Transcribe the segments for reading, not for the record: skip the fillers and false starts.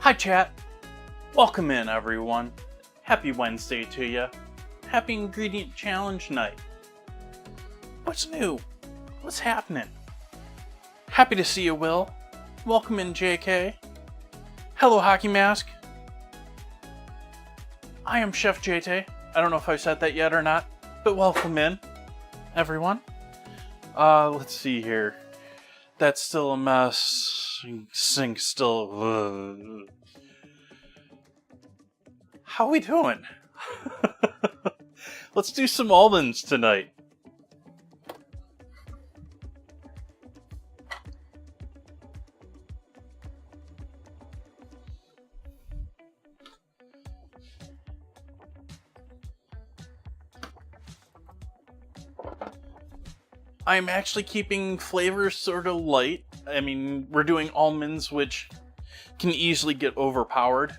Hi chat! Welcome in everyone. Happy Wednesday to ya. Happy Ingredient Challenge night. What's new? What's happening? Happy to see you, Will. Welcome in, JK. Hello, Hockey Mask. I am Chef JT. I don't know if I said that yet or not, but welcome in, everyone. Let's see here. That's still a mess. Sink still. How we doing? Let's do some almonds tonight. I'm actually keeping flavors sort of light. I mean, we're doing almonds, which can easily get overpowered.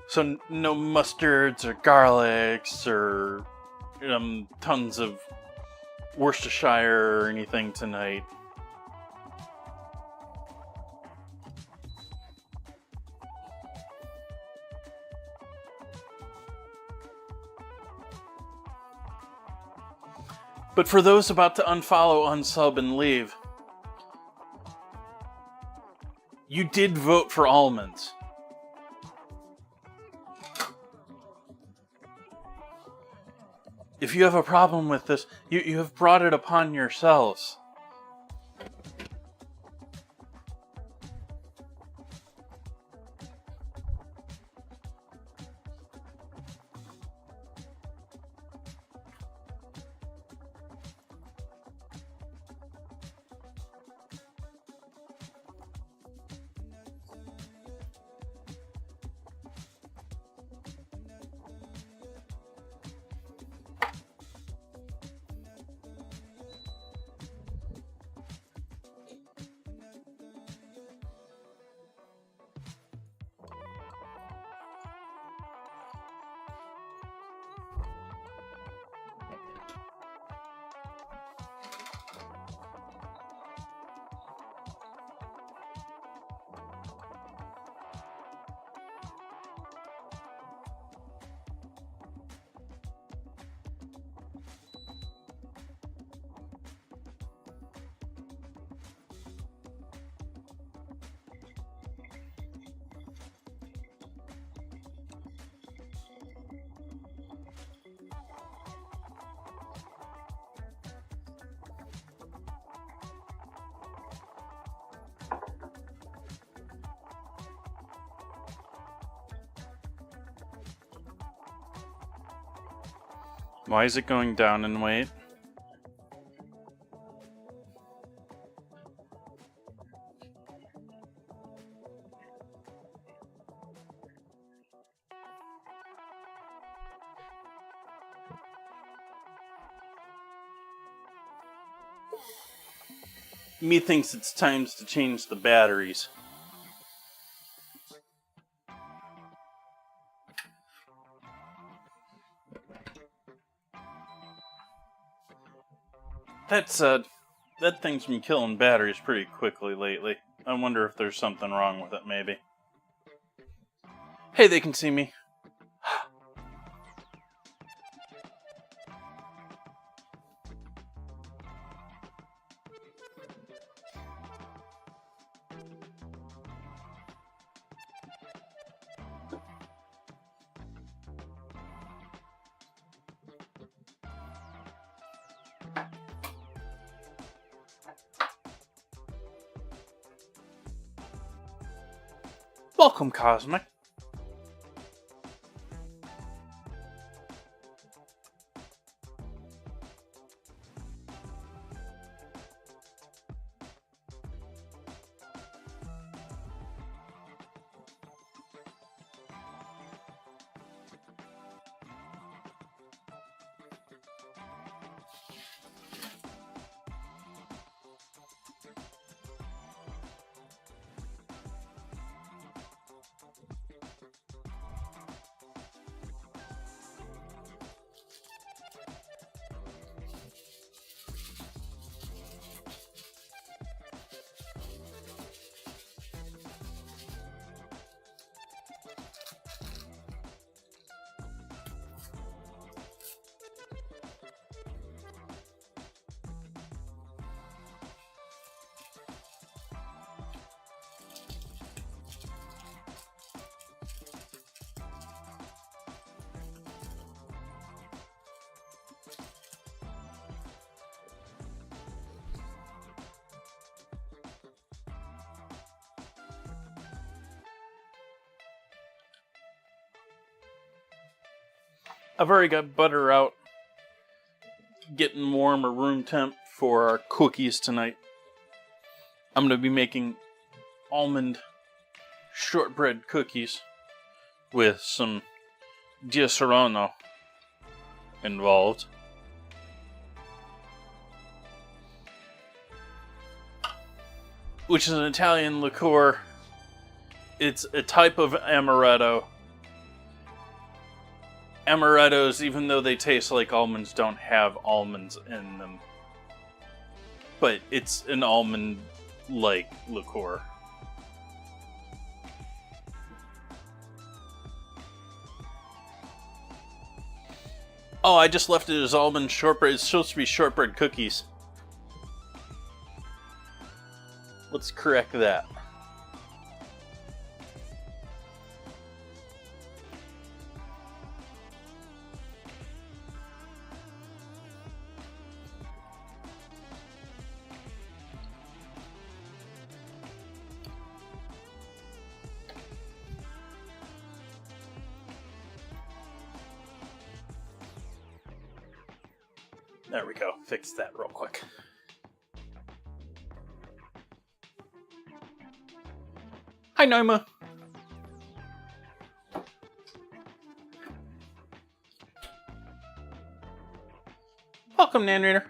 So no mustards or garlics or tons of Worcestershire or anything tonight. But for those about to unfollow, unsub, and leave, you did vote for almonds. If you have a problem with this, you have brought it upon yourselves. Why is it going down in weight? Me thinks it's time to change the batteries. That said, that thing's been killing batteries pretty quickly lately. I wonder if there's something wrong with it, maybe. Hey, they can see me. Welcome, Cosmic. I've already got butter out, getting warm or room temp for our cookies tonight. I'm going to be making almond shortbread cookies with some Dia Serrano involved. Which is an Italian liqueur. It's a type of amaretto. Amarettos, even though they taste like almonds, don't have almonds in them. But it's an almond-like liqueur. Oh, I just left it as almond shortbread. It's supposed to be shortbread cookies. Let's correct that. There we go. Fix that real quick. Hi, Naima. Welcome, Nan-Reader.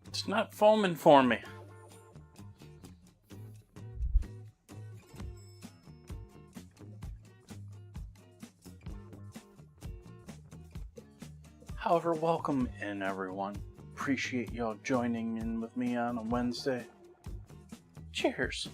It's not foaming for me. However, welcome in, everyone. Appreciate y'all joining in with me on a Wednesday. Cheers.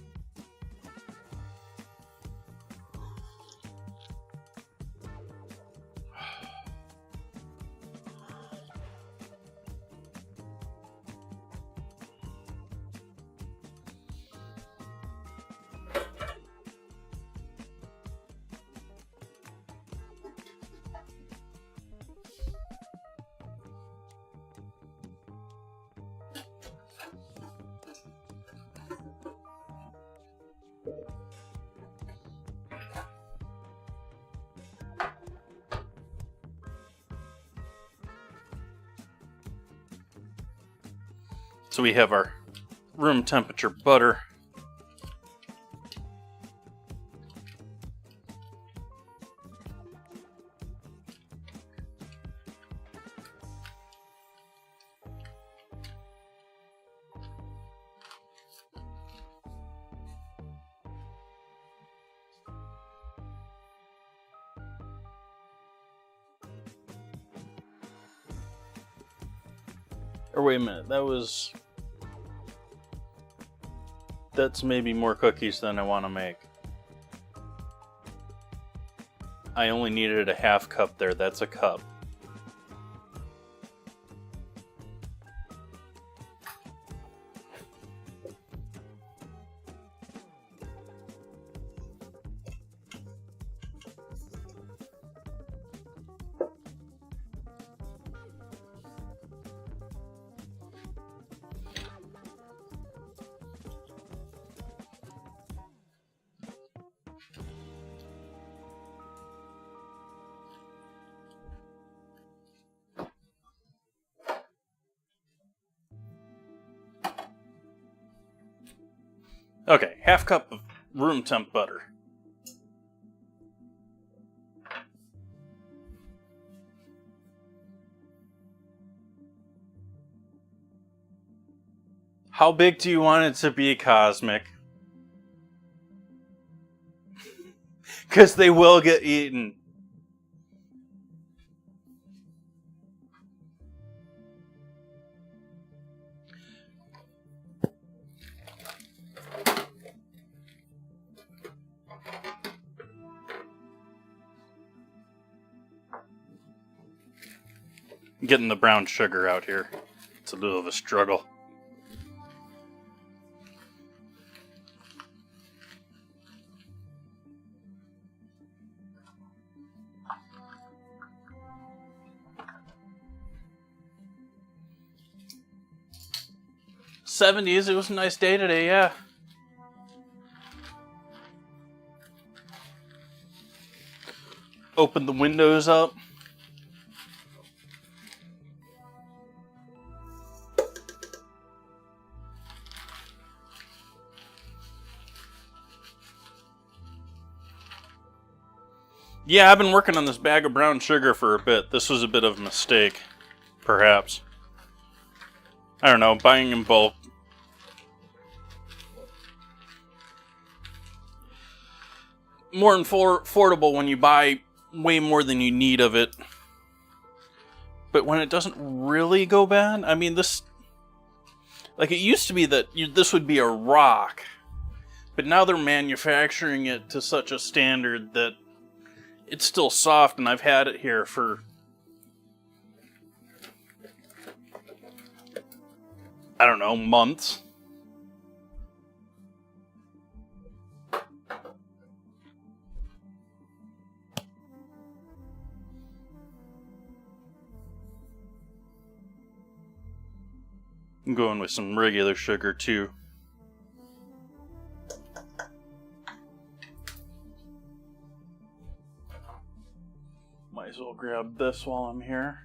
So we have our room temperature butter. Or wait a minute, that's maybe more cookies than I want to make. I only needed a half cup there, that's a cup. Okay, half cup of room temp butter. How big do you want it to be, Cosmic? Because they will get eaten. Getting the brown sugar out here. It's a little of a struggle. '70s, it was a nice day today, yeah. Open the windows up. Yeah, I've been working on this bag of brown sugar for a bit. This was a bit of a mistake, perhaps. I don't know, buying in bulk. More affordable when you buy way more than you need of it. But when it doesn't really go bad, I mean, this... Like, it used to be that this would be a rock. But now they're manufacturing it to such a standard that it's still soft, and I've had it here for... I don't know, months. I'm going with some regular sugar too. Might as well grab this while I'm here.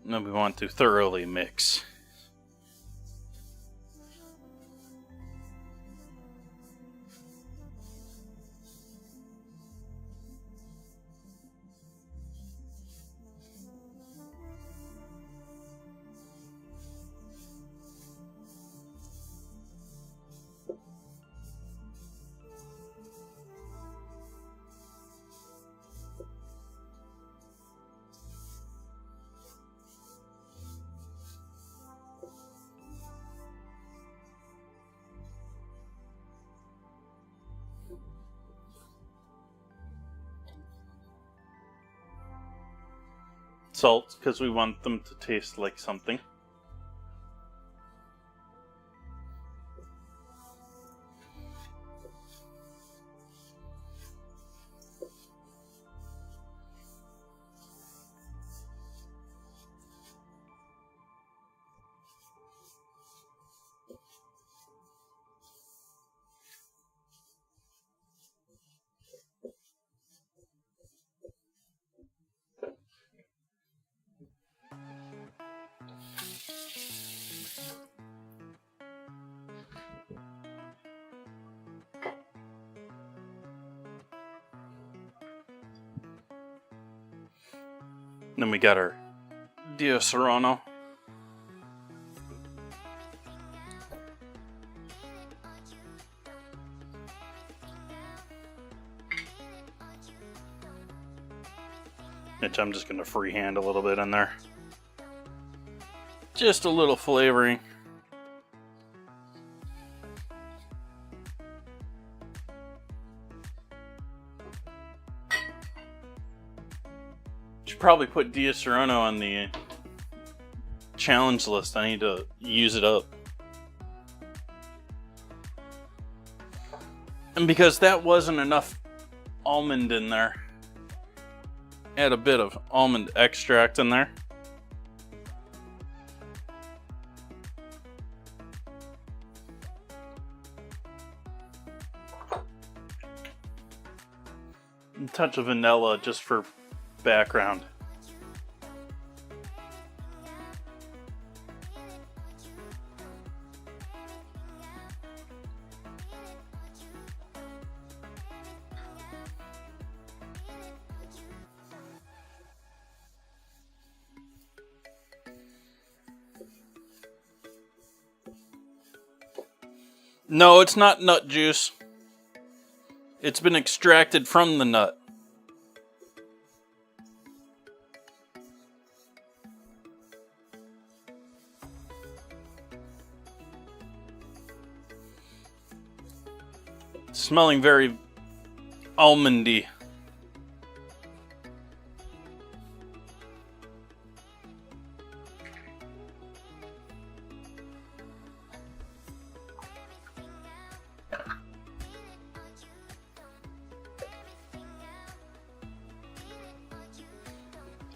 Now we want to thoroughly mix. Salt, because we want them to taste like something. Then we got our Dio Serrano. Which I'm just going to freehand a little bit in there. Just a little flavoring. Should probably put Dio Serrano on the challenge list. I need to use it up. And because that wasn't enough almond in there, add a bit of almond extract in there. And a touch of vanilla just for background. No, it's not nut juice. It's been extracted from the nut. It's smelling very almondy.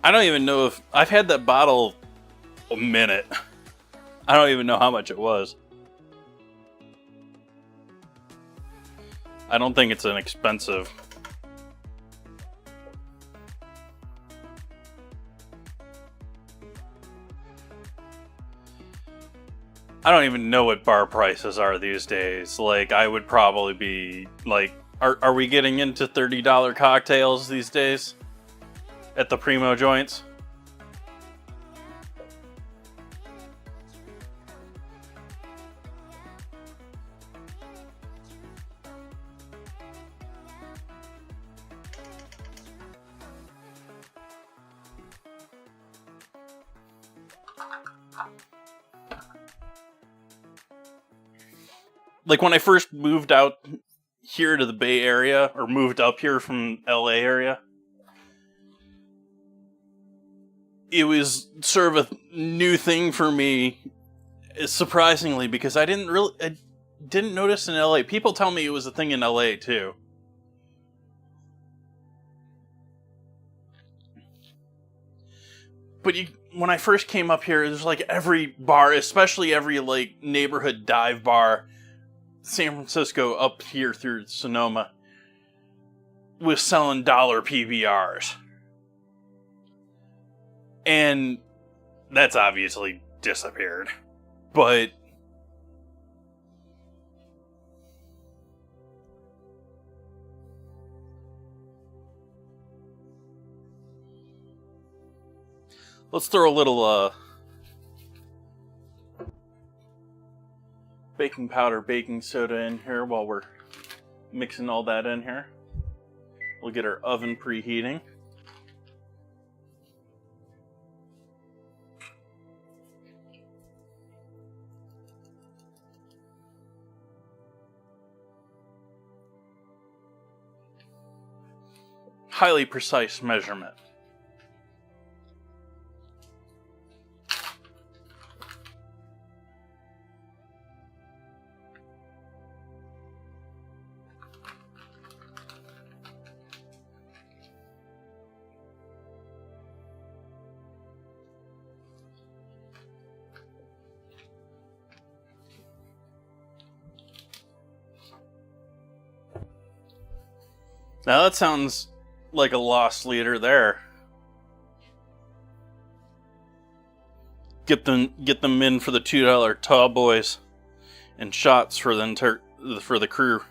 I don't even know if I've had that bottle a minute. I don't even know how much it was. I don't think it's inexpensive. I don't even know what bar prices are these days. Like, I would probably be like, are we getting into $30 cocktails these days at the Primo joints? Like, when I first moved out here to the Bay Area, or moved up here from LA area, it was sort of a new thing for me, surprisingly, because I didn't notice in LA. People tell me it was a thing in LA too. But when I first came up here, there's like every bar, especially every like neighborhood dive bar, San Francisco up here through Sonoma, was selling dollar PBRs. And that's obviously disappeared. But let's throw a little baking powder, baking soda in here while we're mixing all that in here. We'll get our oven preheating. Highly precise measurement. Now that sounds like a lost leader there. Get them in for the $2 tall boys and shots for the crew.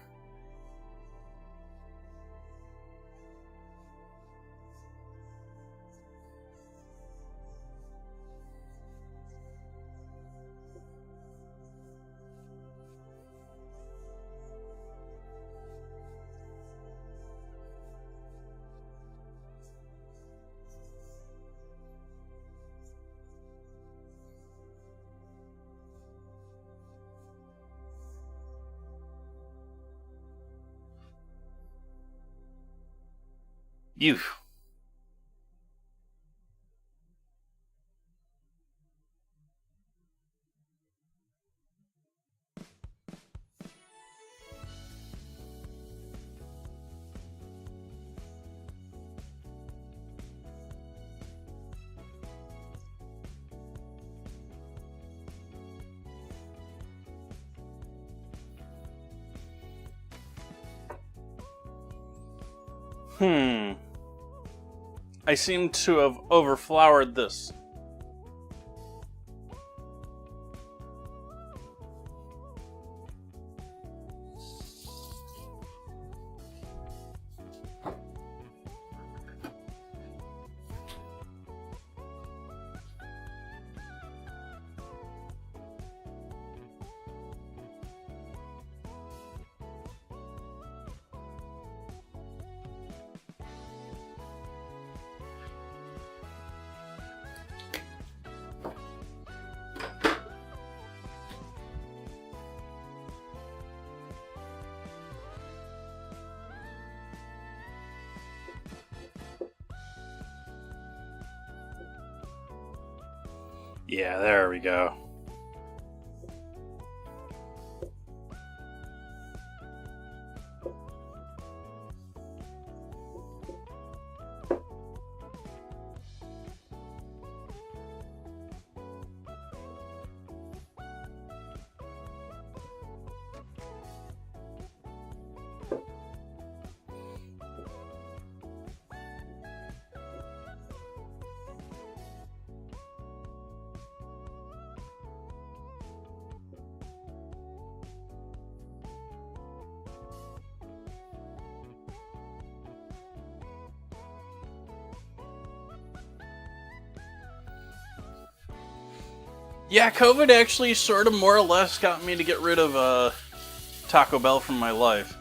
You. I seem to have overfloured this. Yeah, there we go. Yeah, COVID actually sort of more or less got me to get rid of Taco Bell from my life.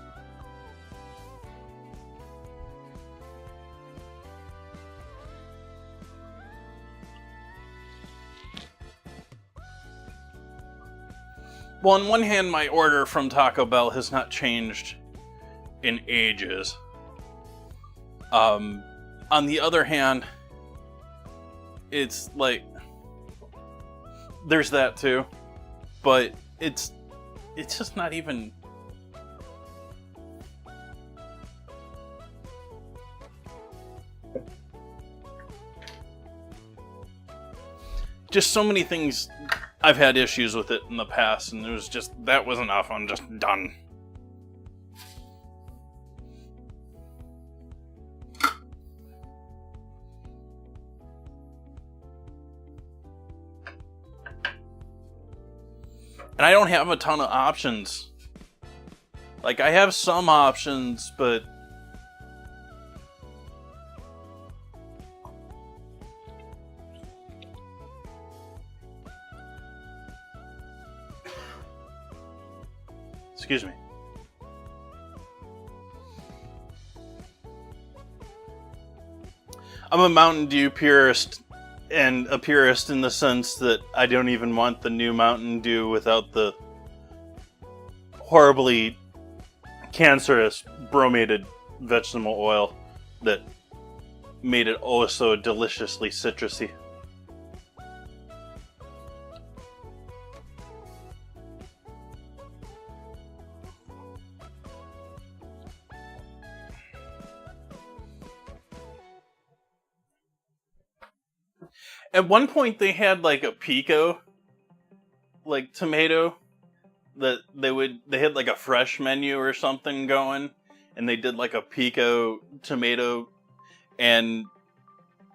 Well, on one hand, my order from Taco Bell has not changed in ages. On the other hand, it's like, there's that too, but it's just not even. Just so many things. I've had issues with it in the past, and it was just, that was enough. I'm just done. And I don't have a ton of options. Like, I have some options, but excuse me. I'm a Mountain Dew purist, and a purist in the sense that I don't even want the new Mountain Dew without the horribly cancerous bromated vegetable oil that made it oh so deliciously citrusy. At one point, they had like a pico, like tomato, that they had like a fresh menu or something going, and they did like a pico tomato, and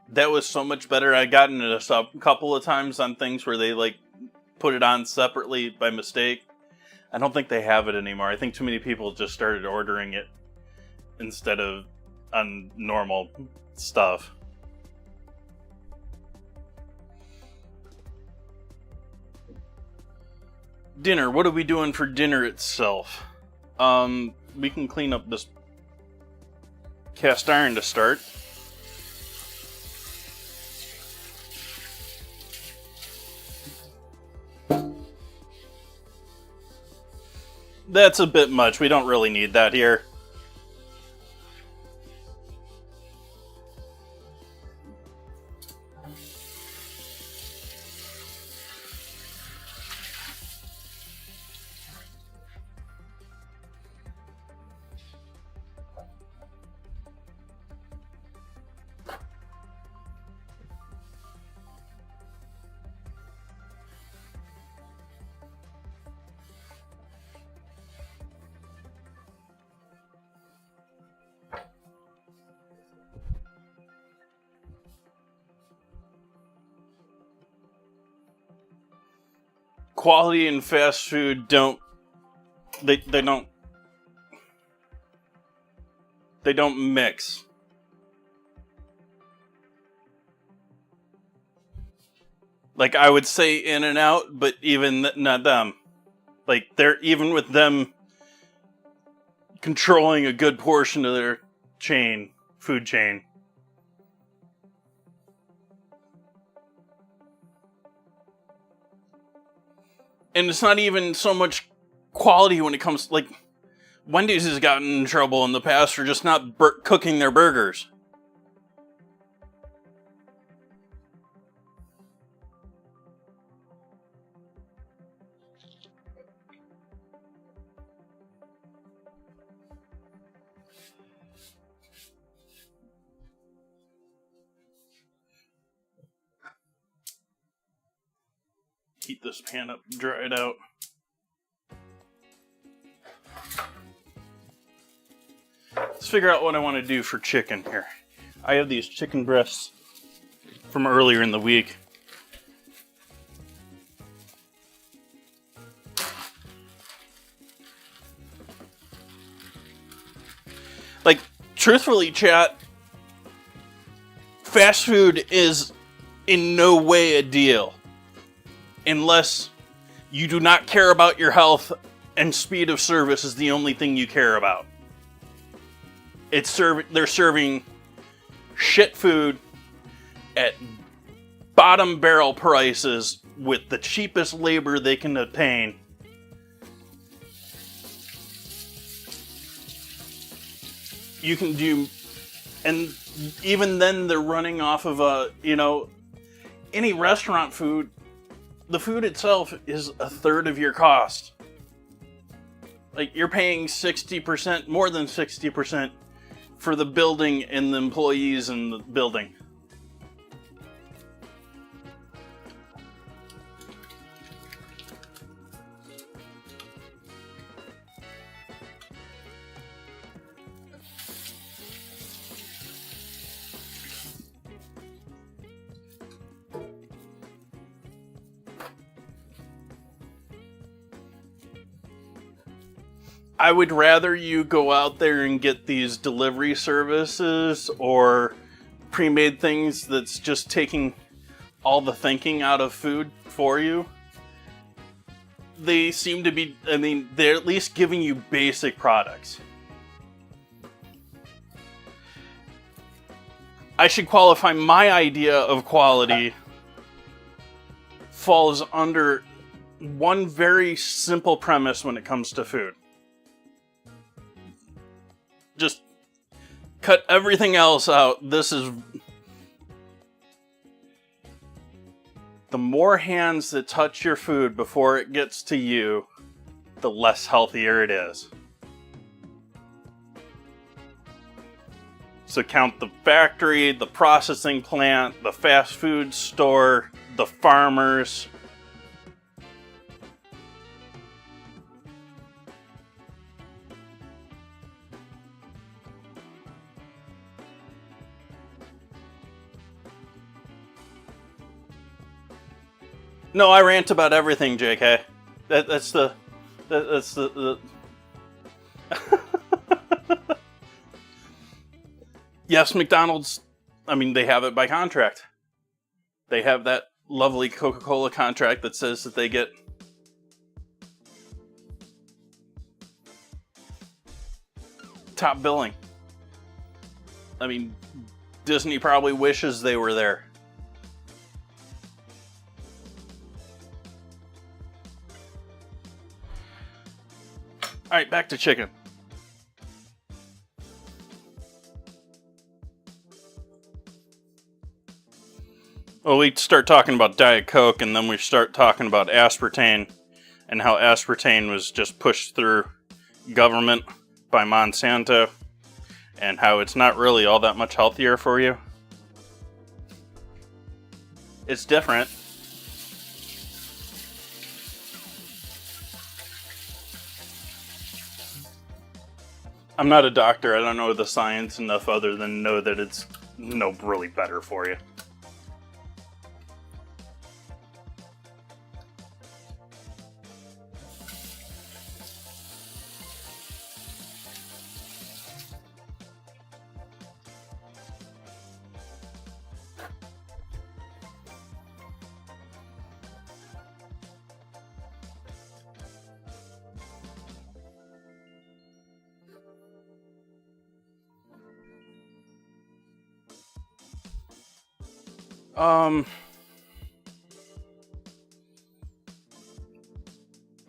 that was so much better. I gotten it a couple of times on things where they like put it on separately by mistake. I don't think they have it anymore. I think too many people just started ordering it instead of on normal stuff. Dinner. What are we doing for dinner itself? We can clean up this cast iron to start. That's a bit much. We don't really need that here. Quality and fast food don't mix. Like, I would say In-N-Out, but even not them. Like, they're even with them controlling a good portion of their food chain. And it's not even so much quality when it comes, like, Wendy's has gotten in trouble in the past for just not cooking their burgers. heat this pan up, dry it out. Let's figure out what I want to do for chicken here. I have these chicken breasts from earlier in the week. Like, truthfully, chat, fast food is in no way a deal unless you do not care about your health and speed of service is the only thing you care about. They're serving shit food at bottom barrel prices with the cheapest labor they can obtain. You can do, and even then they're running off of any restaurant food. The food itself is a third of your cost. Like, you're paying 60%, more than 60% for the building and the employees in the building. I would rather you go out there and get these delivery services or pre-made things that's just taking all the thinking out of food for you. They seem to be, they're at least giving you basic products. I should qualify, my idea of quality falls under one very simple premise when it comes to food. Just cut everything else out. This is... the more hands that touch your food before it gets to you, the less healthier it is. So count the factory, the processing plant, the fast food store, the farmers. No, I rant about everything, JK. That's the Yes, McDonald's, they have it by contract. They have that lovely Coca-Cola contract that says that they get top billing. Disney probably wishes they were there. Alright, back to chicken. Well, we start talking about Diet Coke, and then we start talking about aspartame, and how aspartame was just pushed through government by Monsanto, and how it's not really all that much healthier for you. It's different. I'm not a doctor. I don't know the science enough other than know that it's really better for you.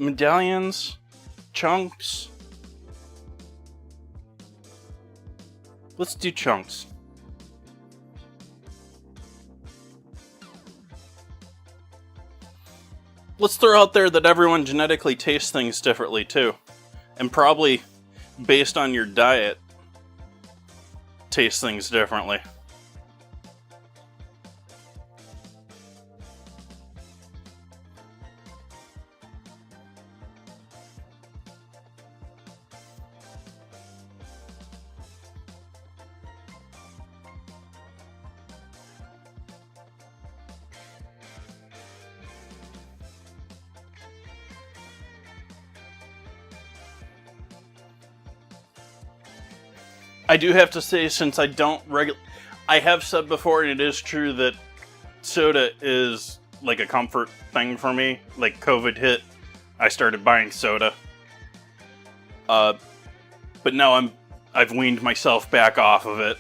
Medallions, chunks. Let's do chunks. Let's throw out there that everyone genetically tastes things differently too. And probably, based on your diet, tastes things differently. I do have to say, since I don't I have said before, and it is true, that soda is like a comfort thing for me. Like COVID hit, I started buying soda. But now I've weaned myself back off of it.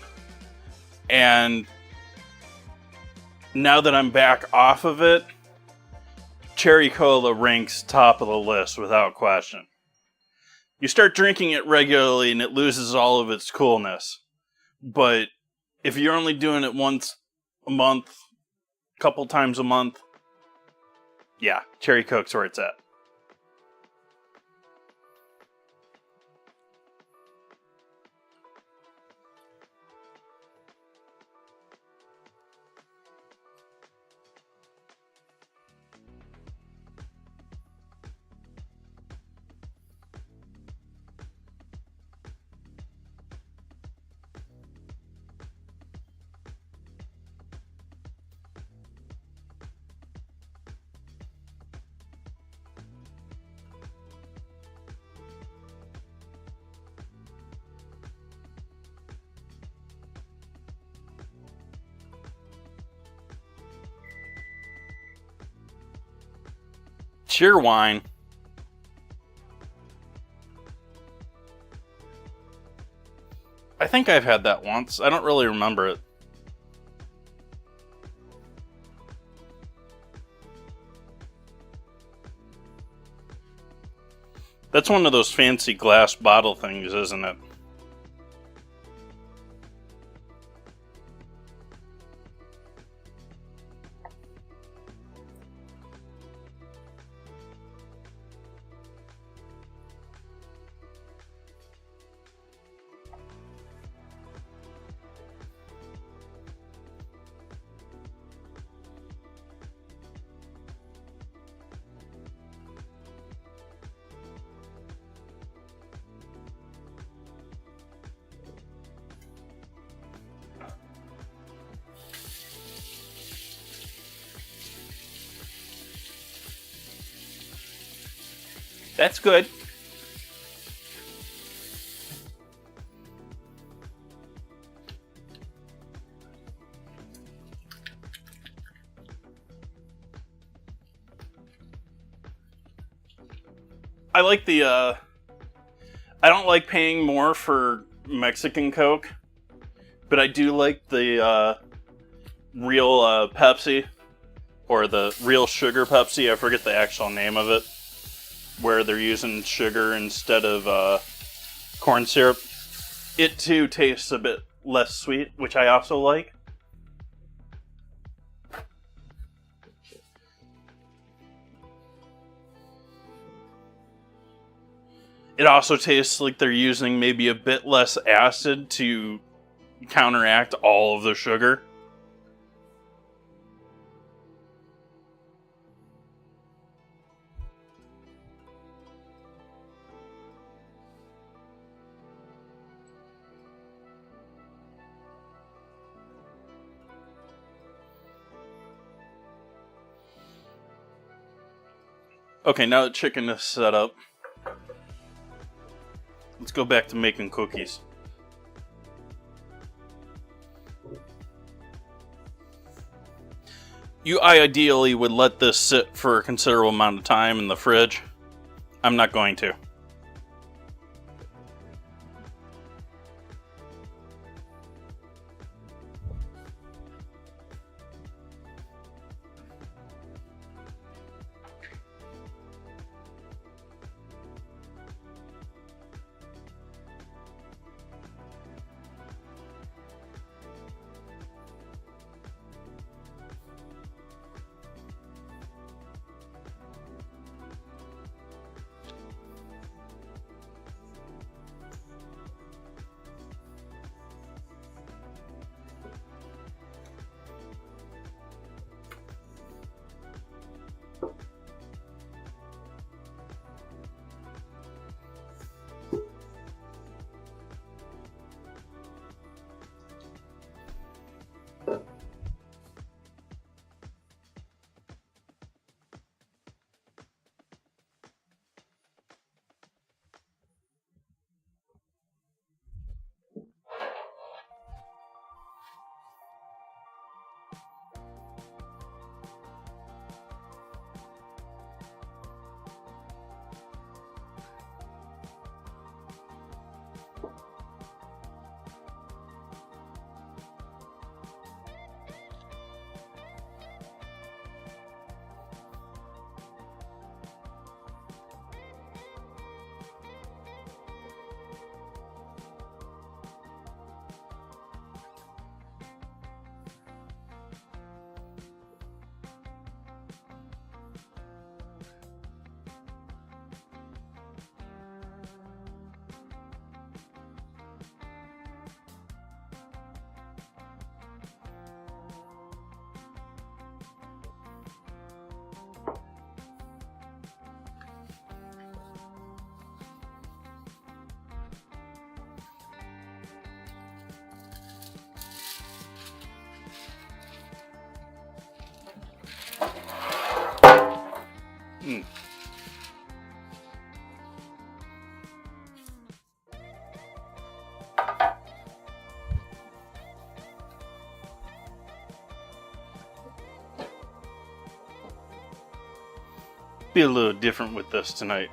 And now that I'm back off of it, cherry cola ranks top of the list without question. You start drinking it regularly and it loses all of its coolness. But if you're only doing it once a month, couple times a month, yeah, cherry Coke's where it's at. Cheer wine. I think I've had that once. I don't really remember it. That's one of those fancy glass bottle things, isn't it? That's good. I like the, I don't like paying more for Mexican Coke, but I do like the, real, Pepsi, or the real sugar Pepsi. I forget the actual name of it, where they're using sugar instead of, corn syrup. It, too, tastes a bit less sweet, which I also like. It also tastes like they're using maybe a bit less acid to counteract all of the sugar. Okay, now that chicken is set up, let's go back to making cookies. I ideally would let this sit for a considerable amount of time in the fridge. I'm not going to. Be a little different with this tonight.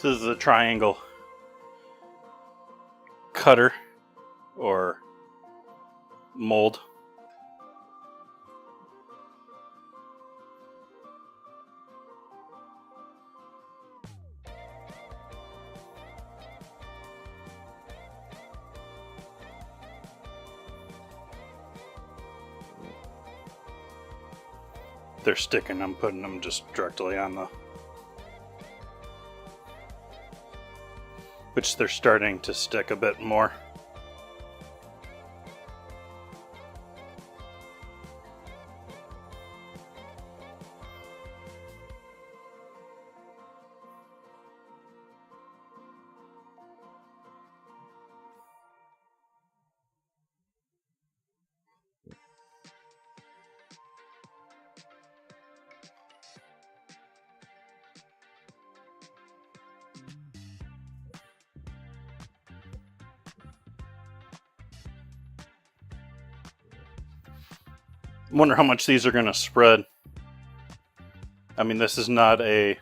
This is a triangle cutter or mold. They're sticking, I'm putting them just directly on the... which they're starting to stick a bit more. I wonder how much these are going to spread. I mean, this is not a...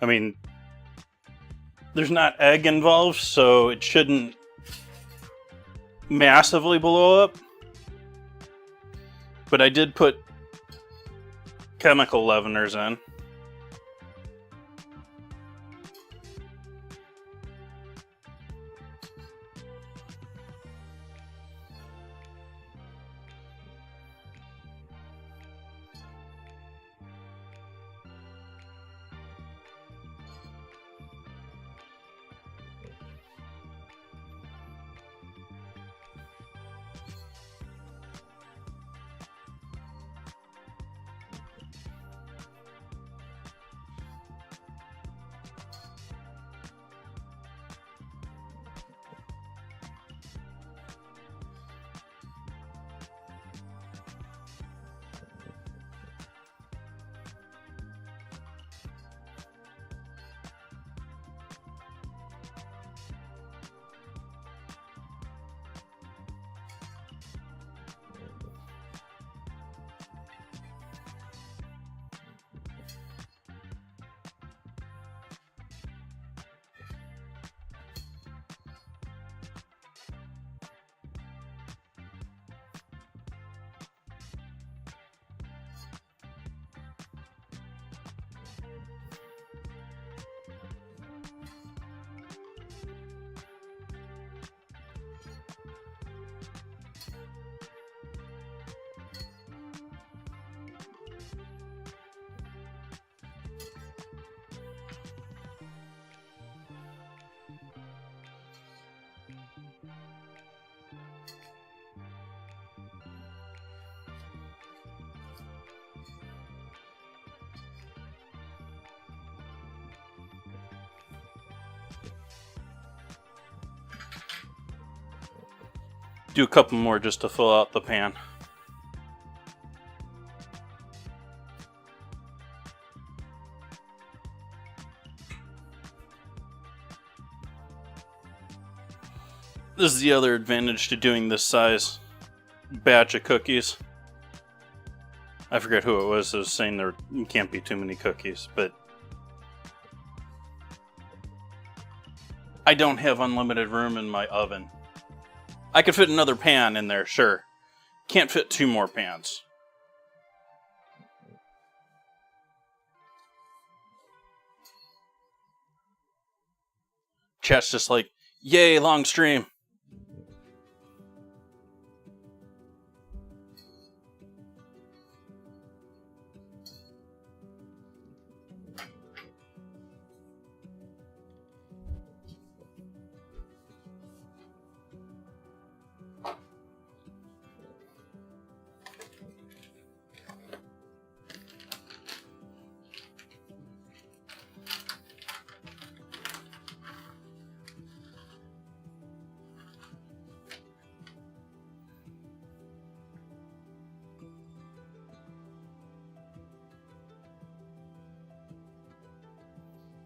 I mean, there's not egg involved, so it shouldn't massively blow up. But I did put chemical leaveners in. Do a couple more just to fill out the pan. This is the other advantage to doing this size batch of cookies. I forget who it was that was saying there can't be too many cookies, but I don't have unlimited room in my oven. I could fit another pan in there, sure. Can't fit 2 more pans. Chat's just like, yay, long stream.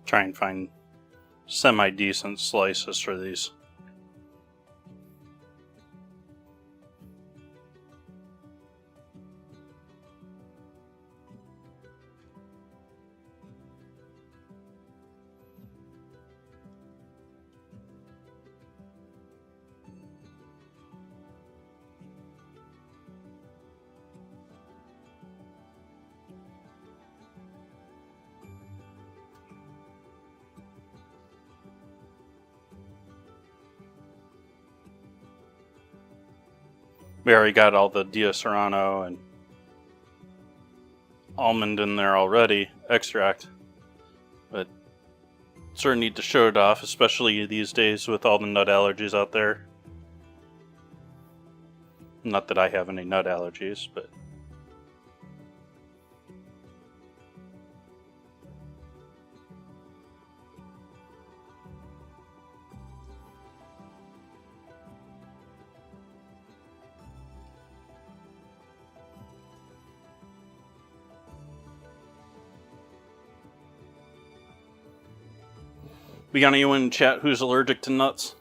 Try and find semi-decent slices for these. We already got all the Dia Serrano and almond in there already, extract. But sort of need to show it off, especially these days with all the nut allergies out there. Not that I have any nut allergies, but... We got anyone in chat who's allergic to nuts?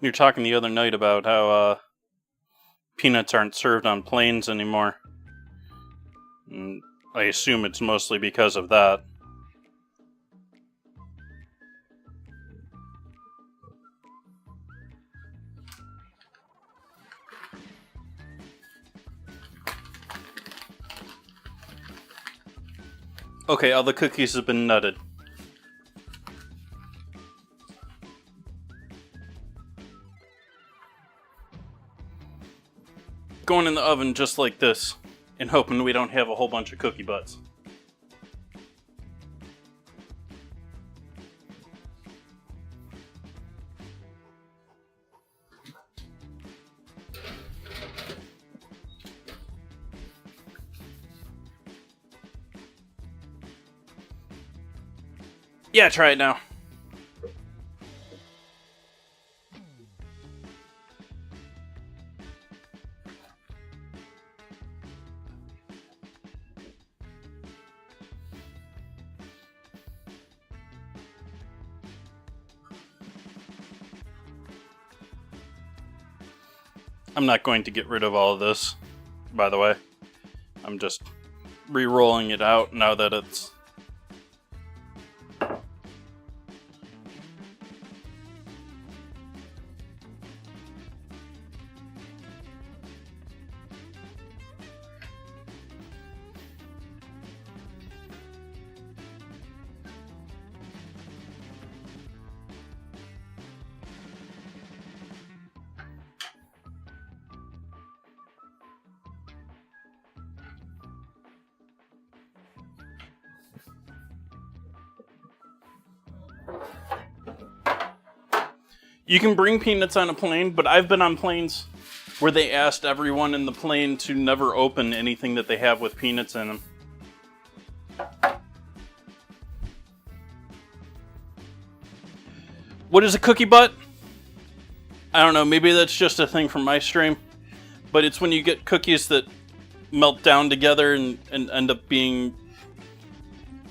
You were talking the other night about how peanuts aren't served on planes anymore. And I assume it's mostly because of that. Okay, all the cookies have been nutted. Going in the oven just like this, and hoping we don't have a whole bunch of cookie butts. Yeah, try it now. I'm not going to get rid of all of this, by the way. I'm just re-rolling it out now that it's... You can bring peanuts on a plane, but I've been on planes where they asked everyone in the plane to never open anything that they have with peanuts in them. What is a cookie butt? I don't know, maybe that's just a thing from my stream, but it's when you get cookies that melt down together and end up being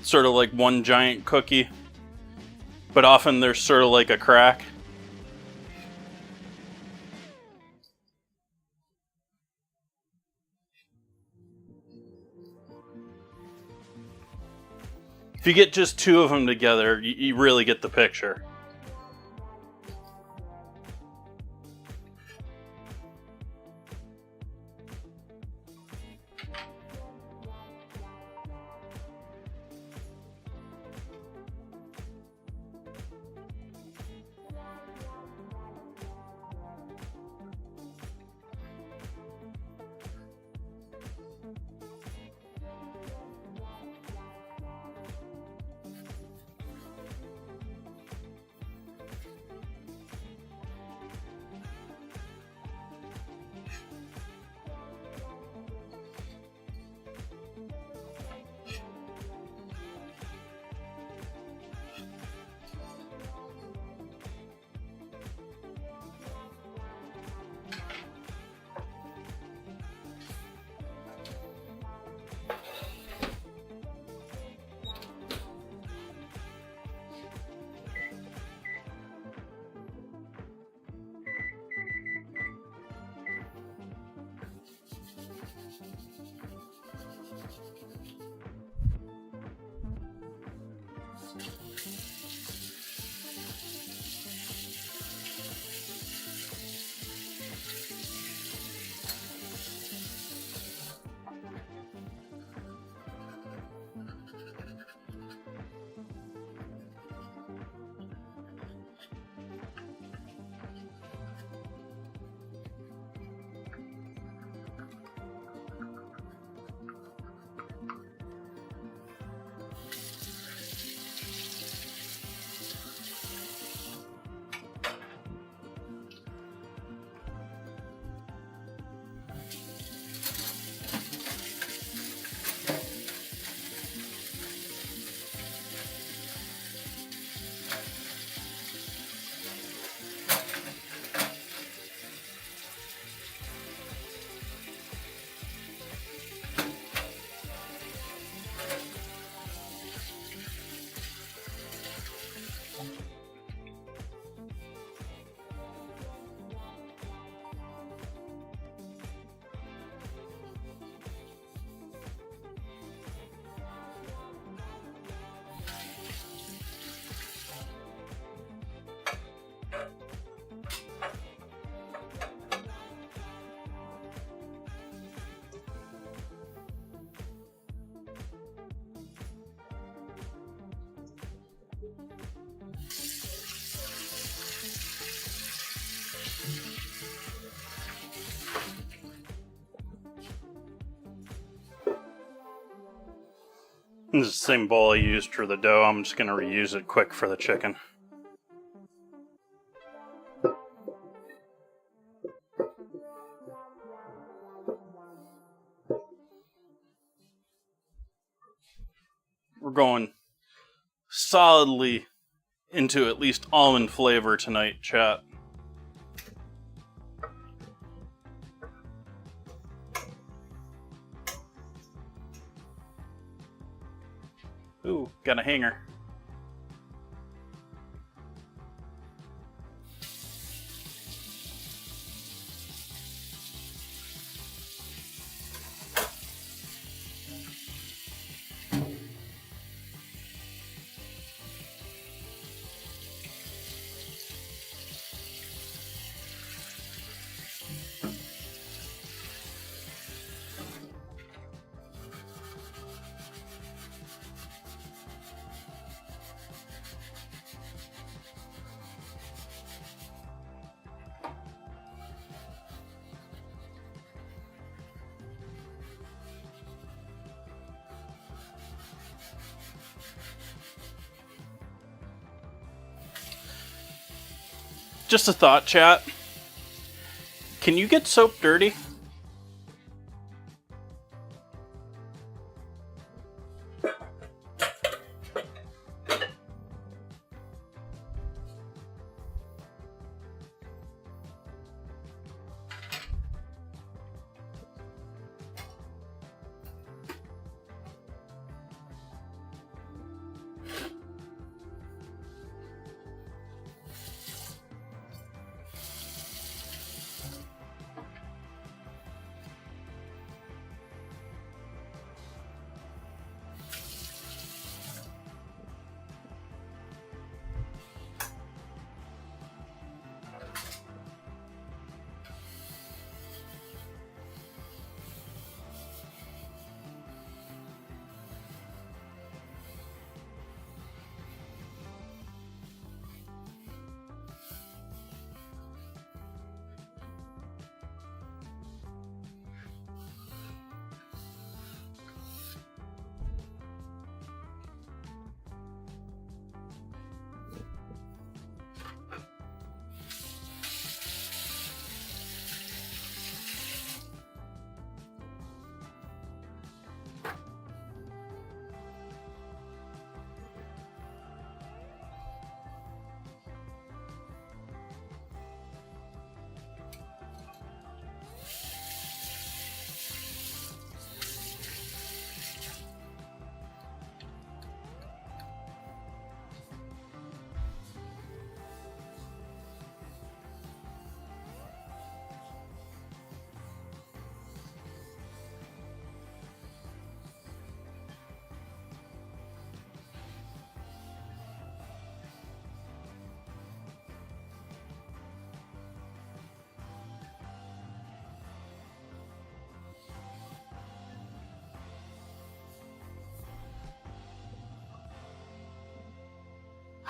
sort of like one giant cookie, but often there's sort of like a crack. If you get just two of them together, you really get the picture. This is the same bowl I used for the dough. I'm just going to reuse it quick for the chicken. We're going solidly into at least almond flavor tonight, chat. Ooh, got a hanger. Just a thought, chat. Can you get soap dirty?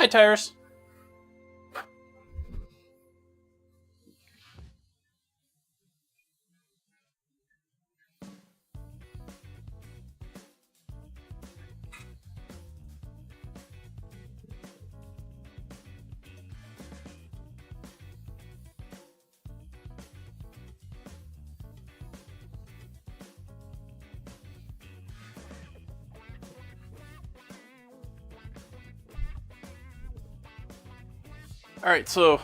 Hi, Tyrus. Alright, so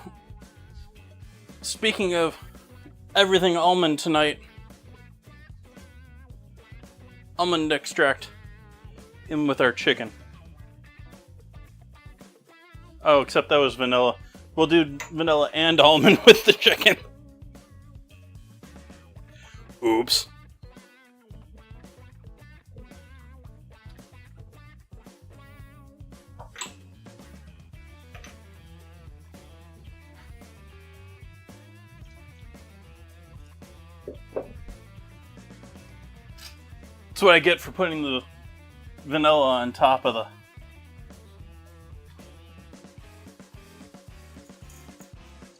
speaking of everything almond tonight, almond extract in with our chicken. Oh, except that was vanilla. We'll do vanilla and almond with the chicken. Oops. That's what I get for putting the vanilla on top of the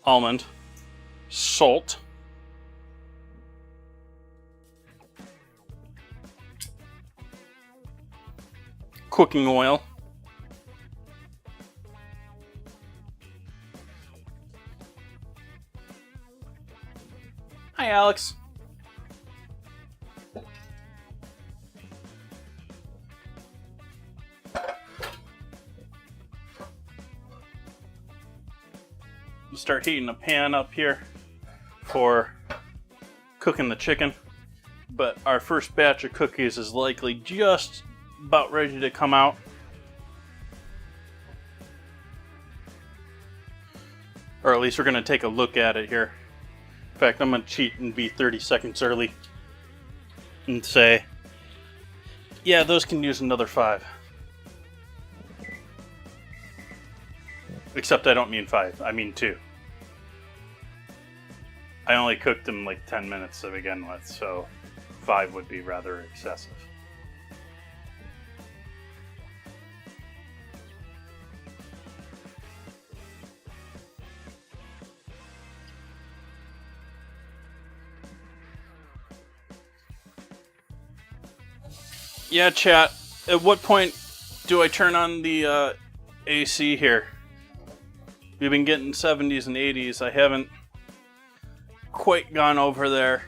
almond. Salt. Cooking oil. Hi, Alex. Start heating a pan up here for cooking the chicken, but our first batch of cookies is likely just about ready to come out. Or at least we're going to take a look at it here. In fact, I'm going to cheat and be 30 seconds early and say, yeah, those can use another 5. Except I don't mean 5, I mean 2. I only cooked them like 10 minutes to begin with, so 5 would be rather excessive. Yeah, chat, at what point do I turn on the AC here? We've been getting 70s and 80s. I haven't quite gone over there.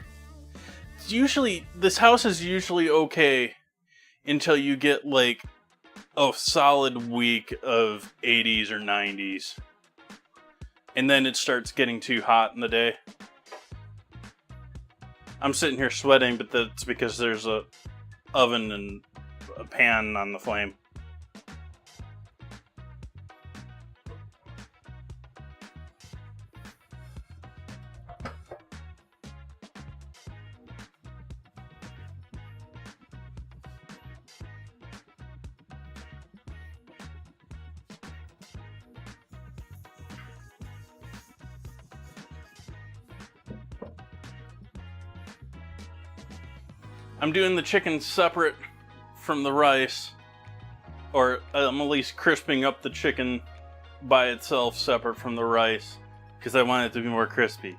This house is usually okay until you get like a solid week of 80s or 90s. And then it starts getting too hot in the day. I'm sitting here sweating, but that's because there's a oven and a pan on the flame. I'm doing the chicken separate from the rice, or I'm at least crisping up the chicken by itself separate from the rice, because I want it to be more crispy.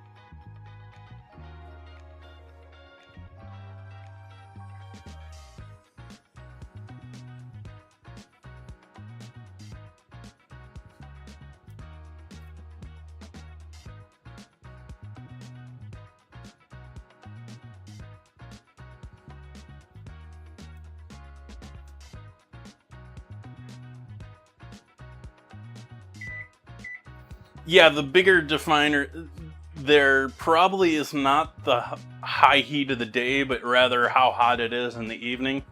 Yeah, the bigger definer there probably is not the high heat of the day, but rather how hot it is in the evening.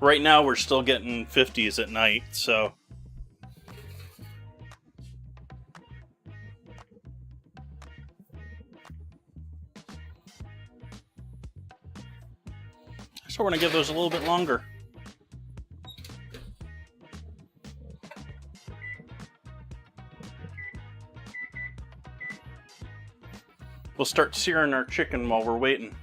Right now we're still getting 50s at night, so... So we're going to give those a little bit longer. We'll start searing our chicken while we're waiting.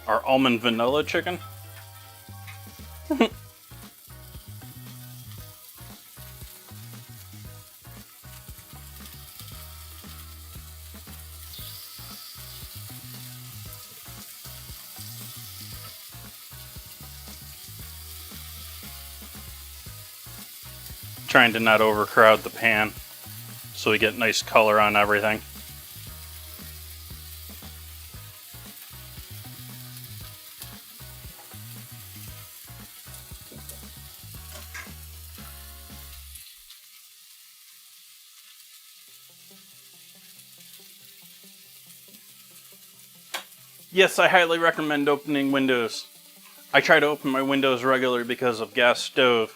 Our almond vanilla chicken. Trying to not overcrowd the pan so we get nice color on everything. Yes, I highly recommend opening windows. I try to open my windows regularly because of gas stove,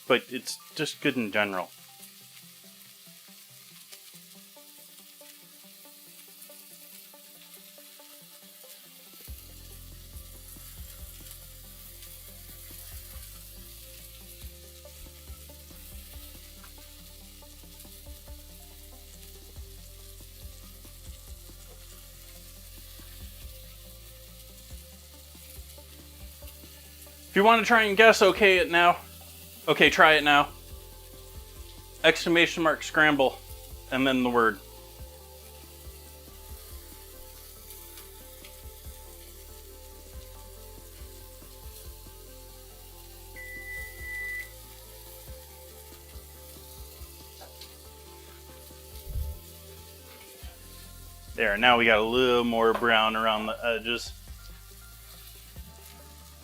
but it's just good in general. If you want to try and guess, okay it now. Okay, try it now. Exclamation mark scramble, and then the word. There, now we got a little more brown around the edges.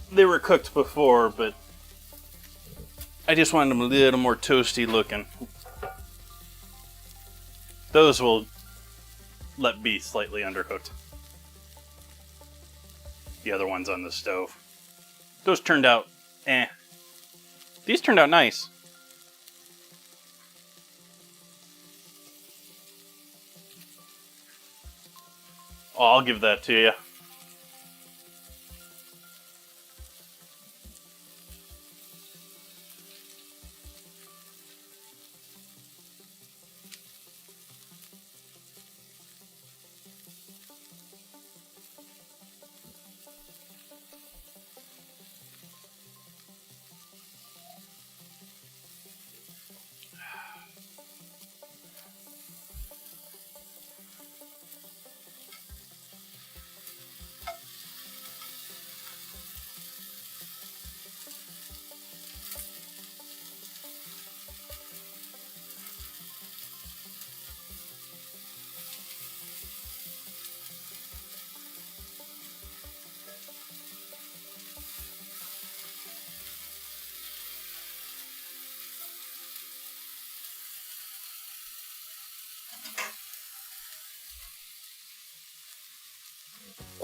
They were cooked before, but I just wanted them a little more toasty looking. Those will let be slightly undercooked. The other ones on the stove. Those turned out eh. These turned out nice. Oh, I'll give that to you.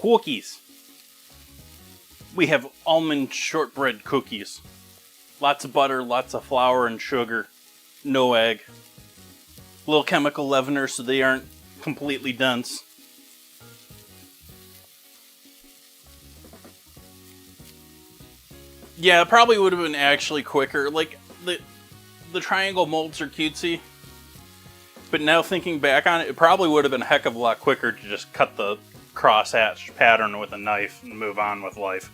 cookies. We have almond shortbread cookies. Lots of butter, lots of flour and sugar, no egg. Little chemical leavener so they aren't completely dense. Yeah, it probably would have been actually quicker. Like, the triangle molds are cutesy. But now thinking back on it, it probably would have been a heck of a lot quicker to just cut the crosshatch pattern with a knife and move on with life.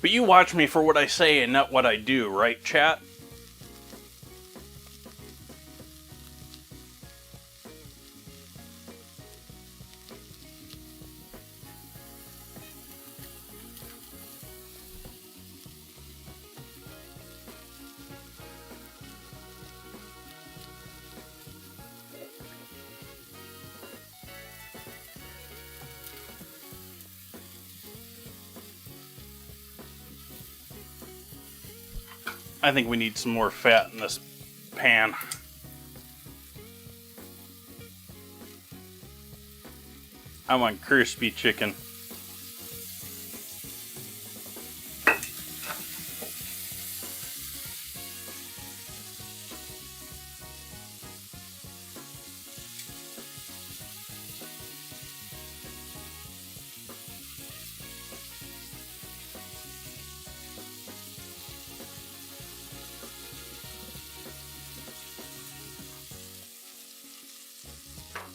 But you watch me for what I say and not what I do, right, chat? I think we need some more fat in this pan. I want crispy chicken.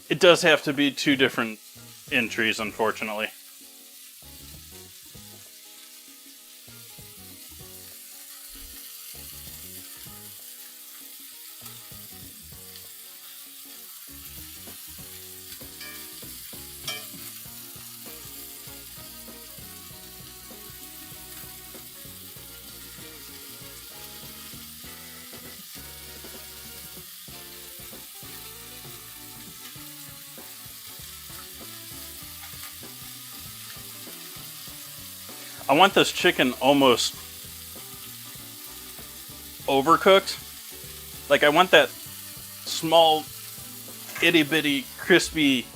It does have to be 2 different entries, unfortunately. I want this chicken almost overcooked. Like, I want that small, itty bitty, crispy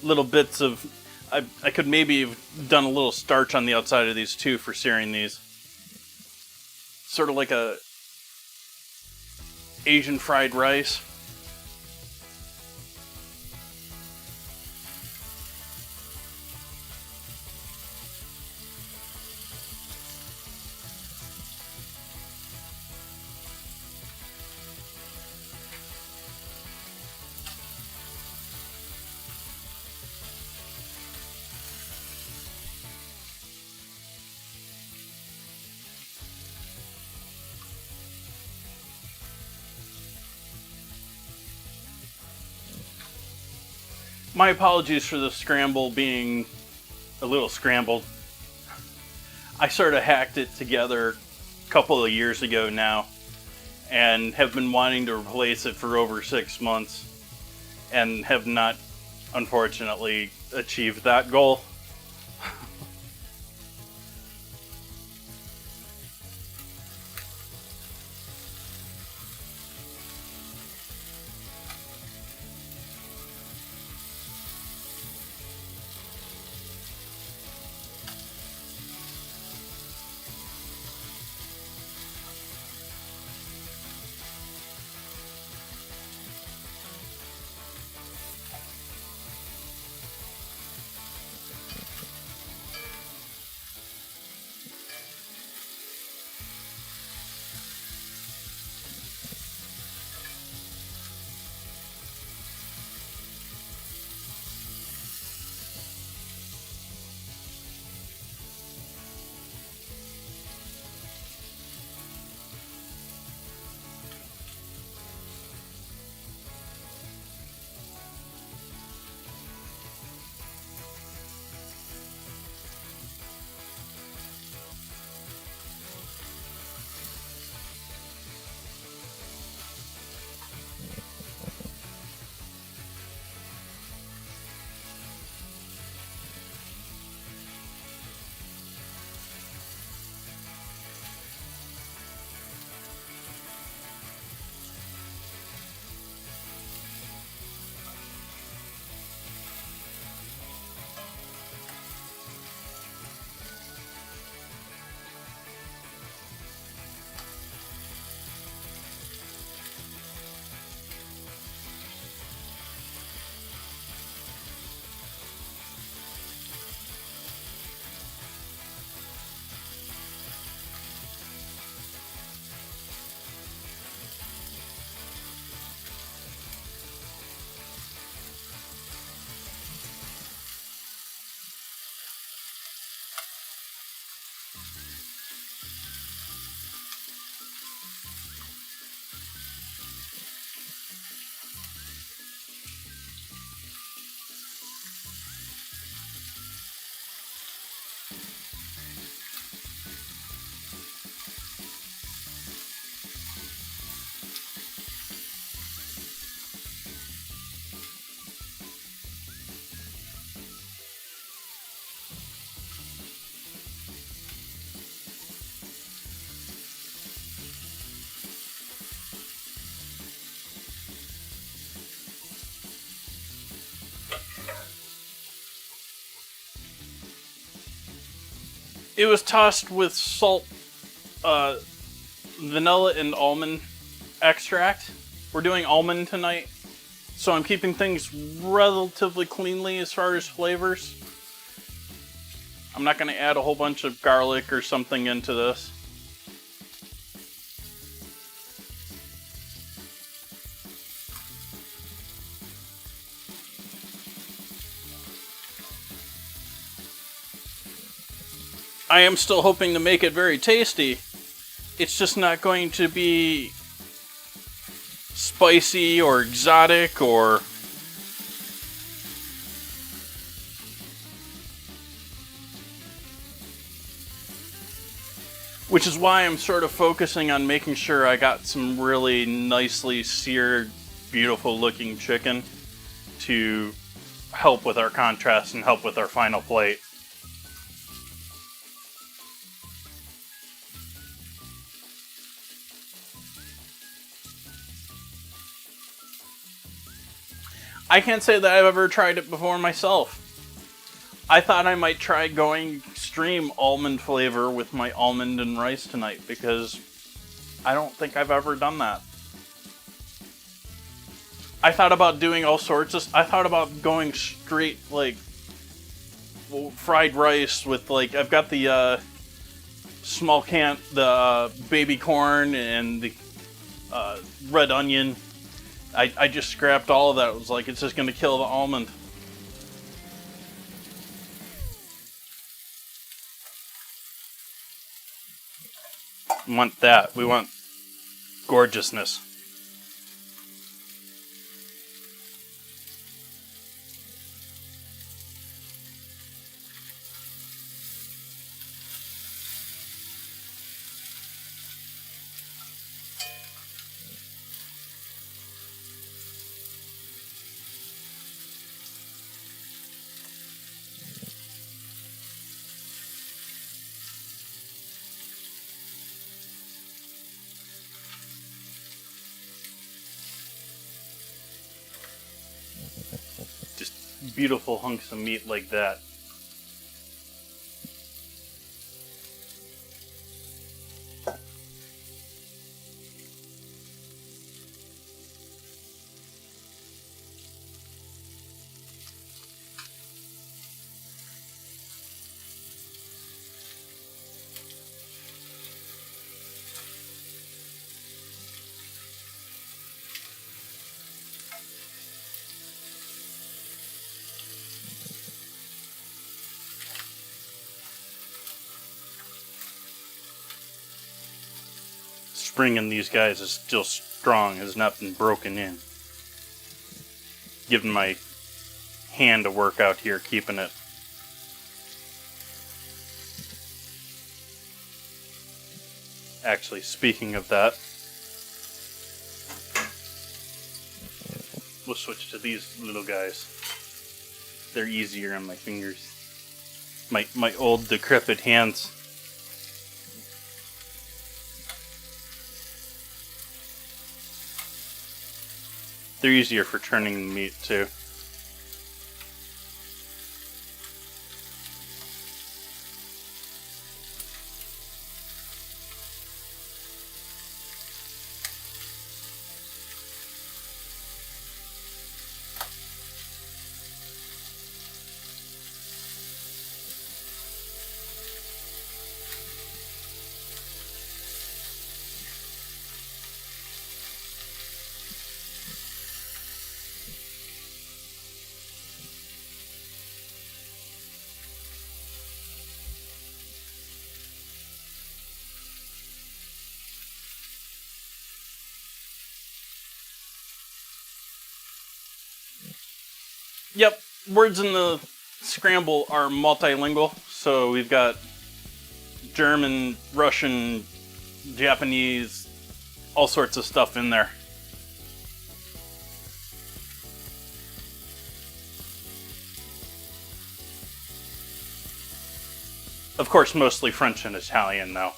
little bits of... I could maybe have done a little starch on the outside of these too for searing these. Sort of like a Asian fried rice. My apologies for the scramble being a little scrambled. I sort of hacked it together a couple of years ago now and have been wanting to replace it for over 6 months and have not, unfortunately, achieved that goal. It was tossed with salt, vanilla, and almond extract. We're doing almond tonight, so I'm keeping things relatively cleanly as far as flavors. I'm not going to add a whole bunch of garlic or something into this. I am still hoping to make it very tasty. It's just not going to be spicy or exotic or... Which is why I'm sort of focusing on making sure I got some really nicely seared, beautiful looking chicken to help with our contrast and help with our final plate. I can't say that I've ever tried it before myself. I thought I might try going extreme almond flavor with my almond and rice tonight because I don't think I've ever done that. I thought about doing all sorts of... I thought about going straight, like, fried rice with, like, I've got the small can, the baby corn and the red onion. I just scrapped all of that. It was like, it's just going to kill the almond. We want that. We want gorgeousness. Just beautiful hunks of meat like that. Spring in these guys is still strong, has not been broken in. Giving my hand a workout here, keeping it. Actually, speaking of that, we'll switch to these little guys. They're easier on my fingers. My old decrepit hands. They're easier for turning the meat too. Yep, words in the scramble are multilingual, so we've got German, Russian, Japanese, all sorts of stuff in there. Of course, mostly French and Italian, though.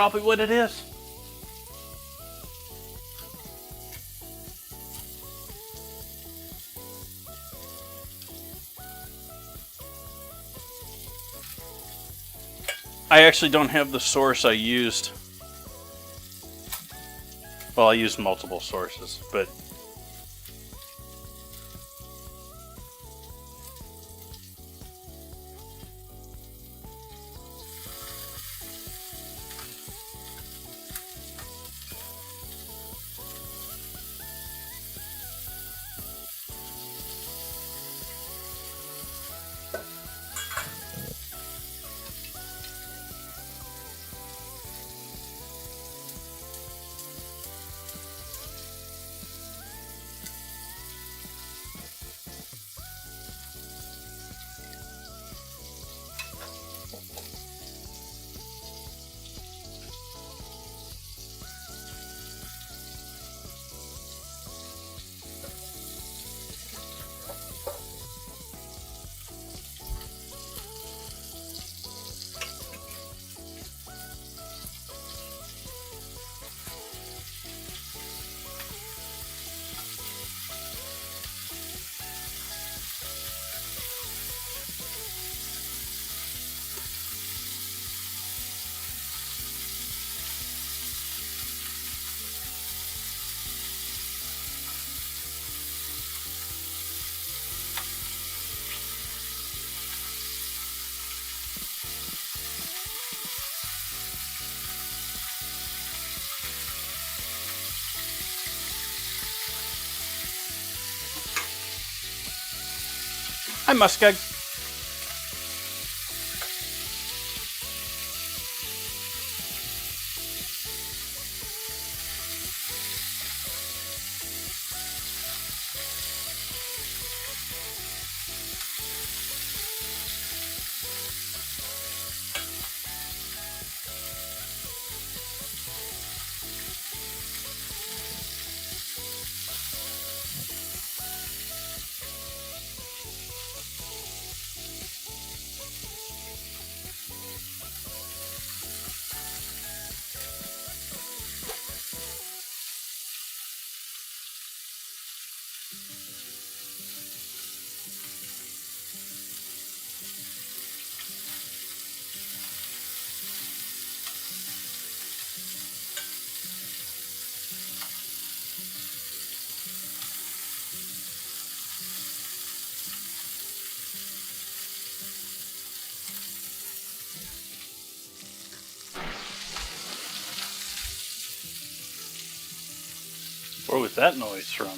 probably what it is. I actually don't have the source I used. Well, I used multiple sources, but hi, Muskeg. Where was that noise from?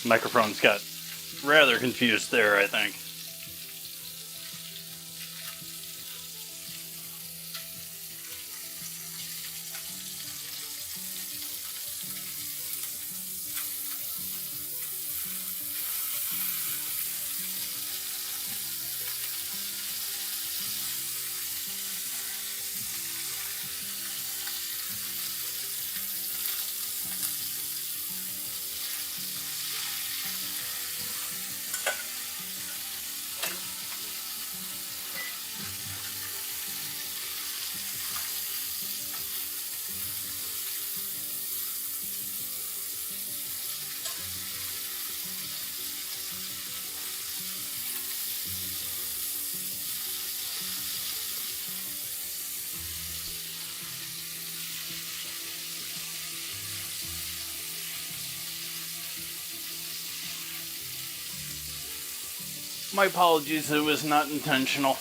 Microphone's got rather confused there, I think. My apologies, it was not intentional.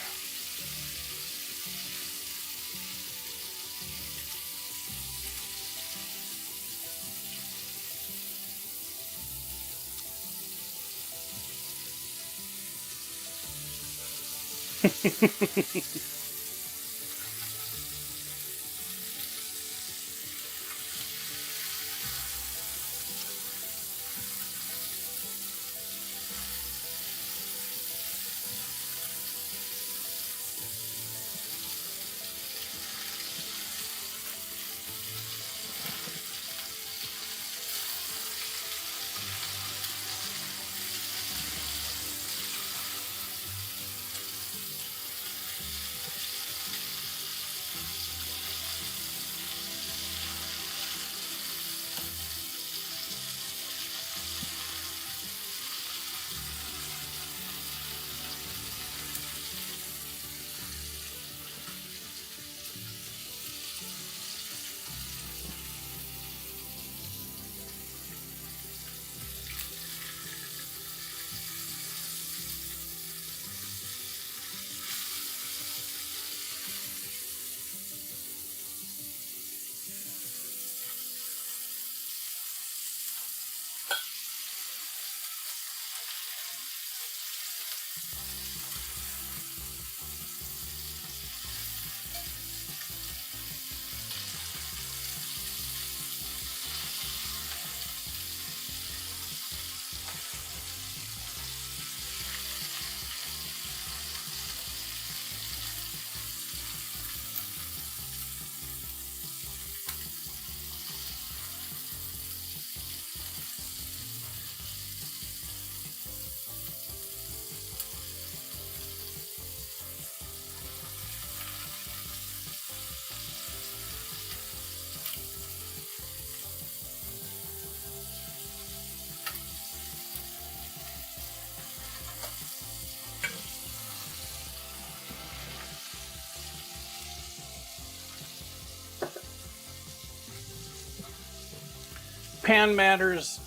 Pan matters.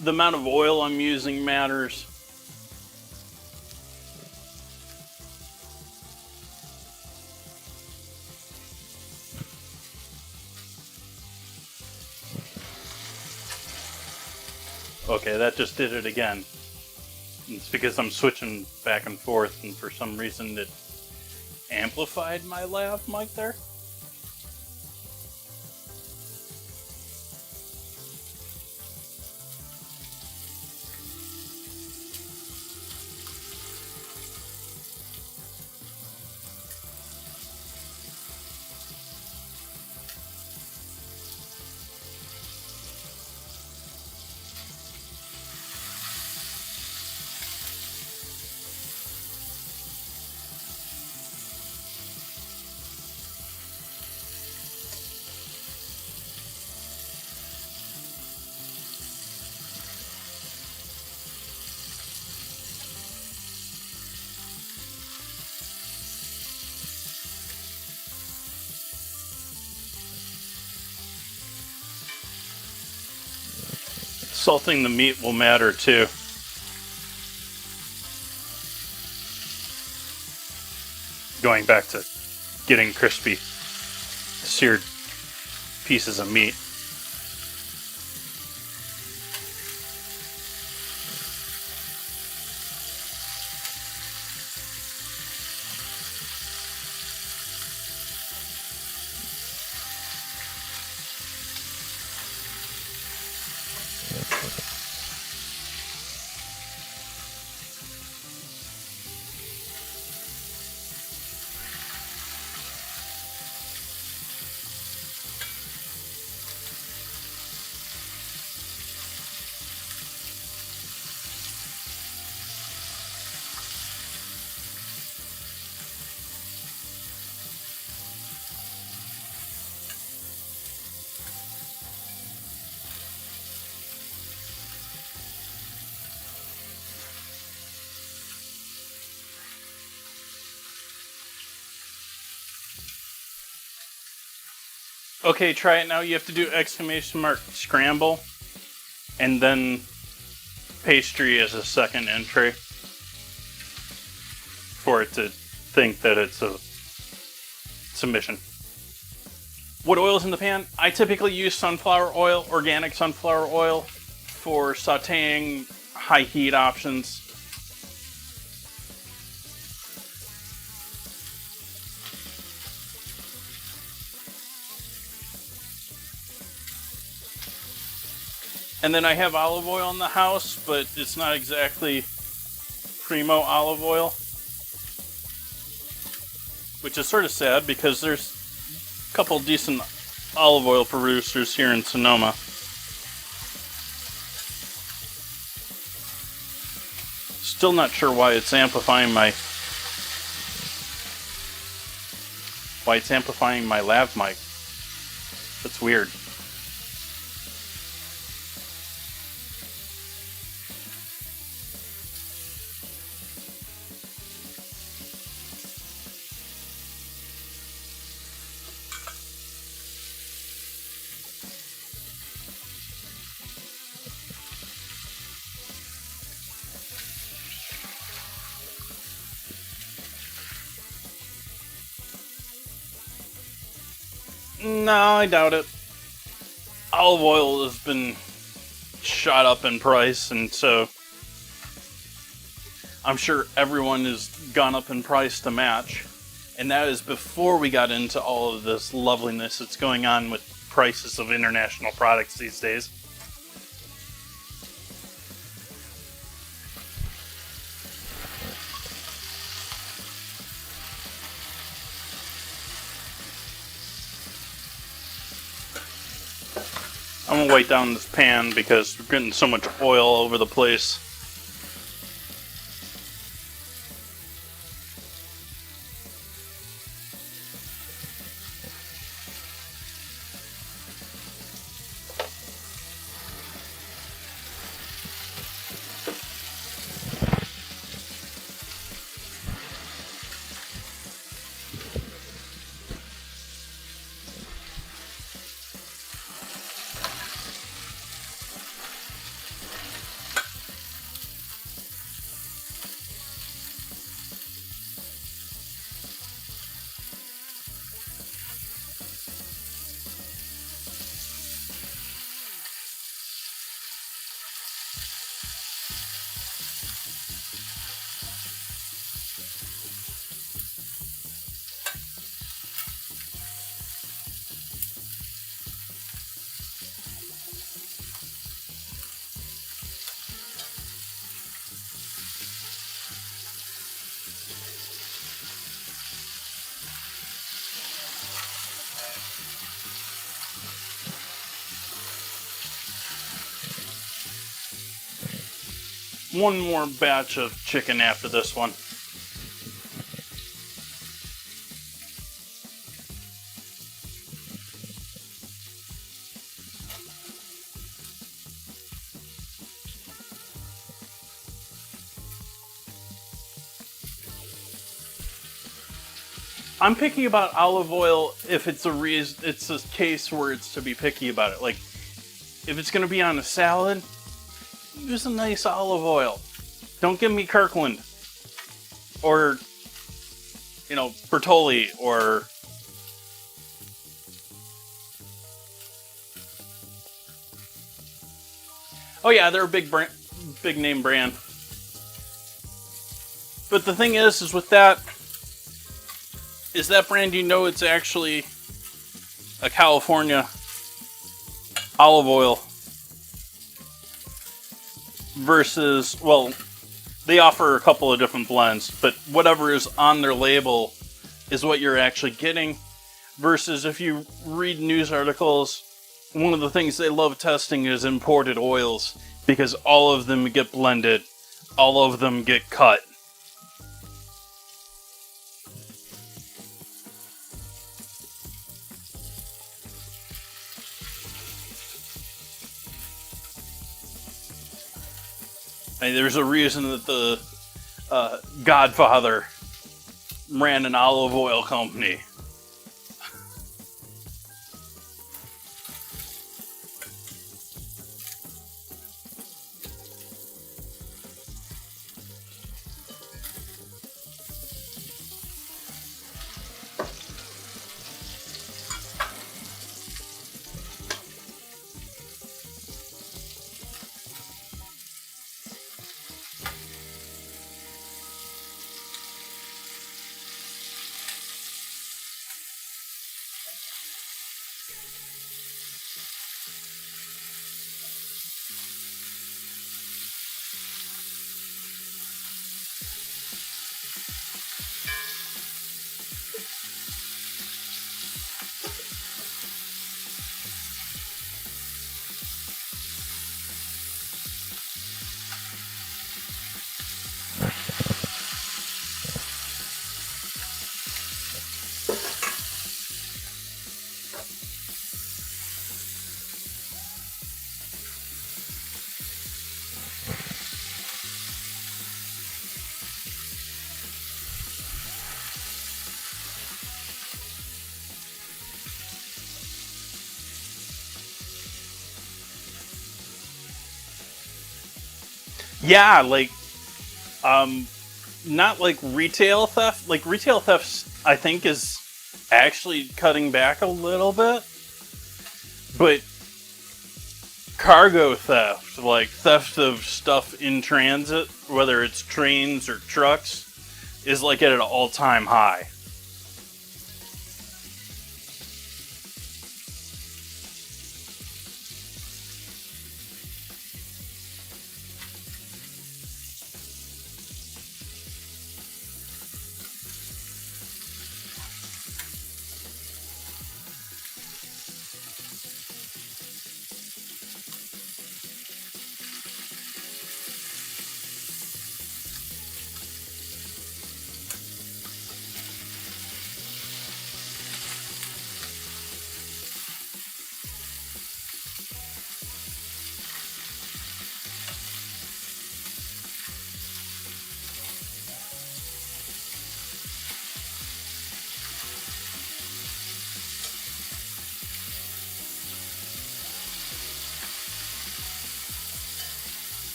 The amount of oil I'm using matters. Okay, that just did it again. It's because I'm switching back and forth, and for some reason it amplified my lav mic there. Salting the meat will matter too. Going back to getting crispy, seared pieces of meat. Okay, try it now. You have to do exclamation mark scramble and then pastry as a second entry for it to think that it's a submission. What oil's in the pan? I typically use sunflower oil, organic sunflower oil, for sauteing high heat options. And then I have olive oil in the house, but it's not exactly primo olive oil, which is sort of sad because there's a couple decent olive oil producers here in Sonoma. Still not sure why it's amplifying my lav mic. That's weird. No, I doubt it. Olive oil has been shot up in price, and so I'm sure everyone has gone up in price to match. And that is before we got into all of this loveliness that's going on with prices of international products these days. I'm gonna wipe down this pan because we're getting so much oil over the place. one more batch of chicken after this one. I'm picky about olive oil if it's a case where it's to be picky about it. Like, if it's going to be on a salad, use a nice olive oil. Don't give me Kirkland or, Bertolli or oh yeah, they're a big name brand. But the thing is with that brand, it's actually a California olive oil versus, well, they offer a couple of different blends, but whatever is on their label is what you're actually getting. Versus if you read news articles, one of the things they love testing is imported oils because all of them get blended, all of them get cut. There's a reason that the Godfather ran an olive oil company. Yeah, not like retail theft. Like, retail theft, I think, is actually cutting back a little bit. But cargo theft, like theft of stuff in transit, whether it's trains or trucks, is like at an all-time high.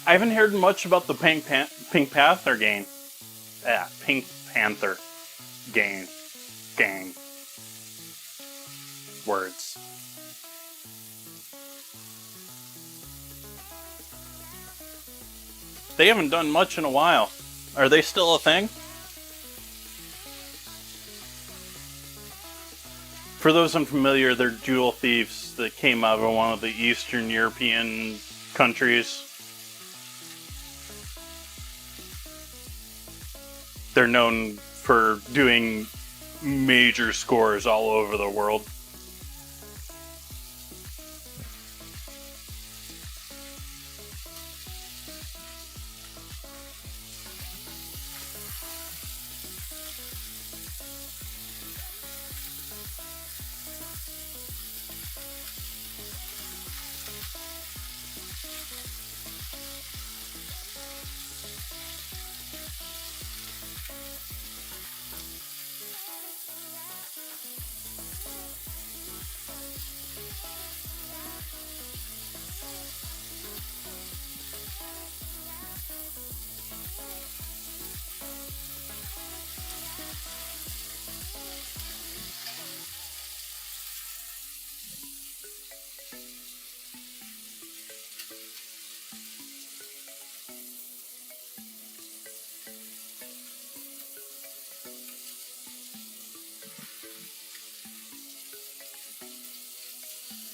I haven't heard much about the Pink Panther gang. Pink Panther gang. Words. They haven't done much in a while. Are they still a thing? For those unfamiliar, they're jewel thieves that came out of one of the Eastern European countries. They're known for doing major scores all over the world.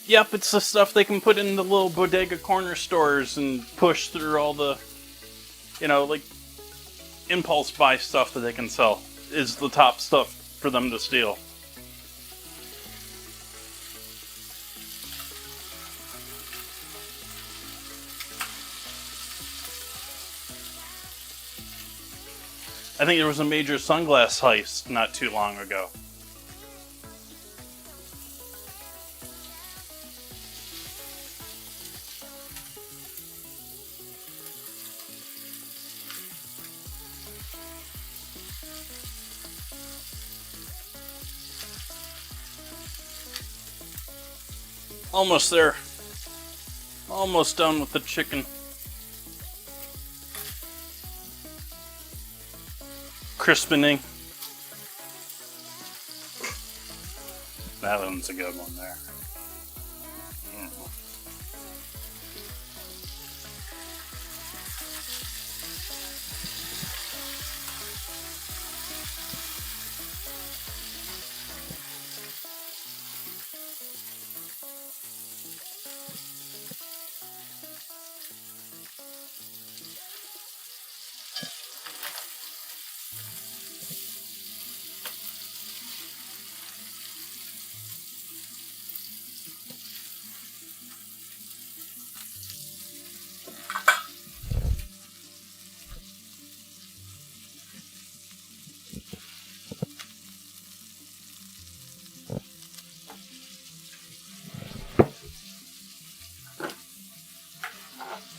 Yep, it's the stuff they can put in the little bodega corner stores and push through all the, like, impulse buy stuff that they can sell. Is the top stuff for them to steal. I think there was a major sunglass heist not too long ago. Almost there. Almost done with the chicken. Crispening. That one's a good one there.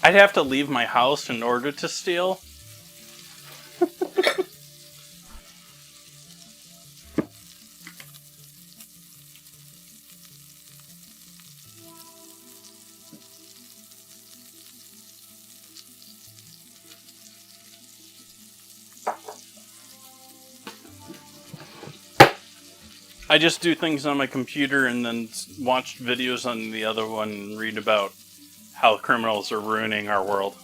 I'd have to leave my house in order to steal. I just do things on my computer and then watch videos on the other one and read about how criminals are ruining our world.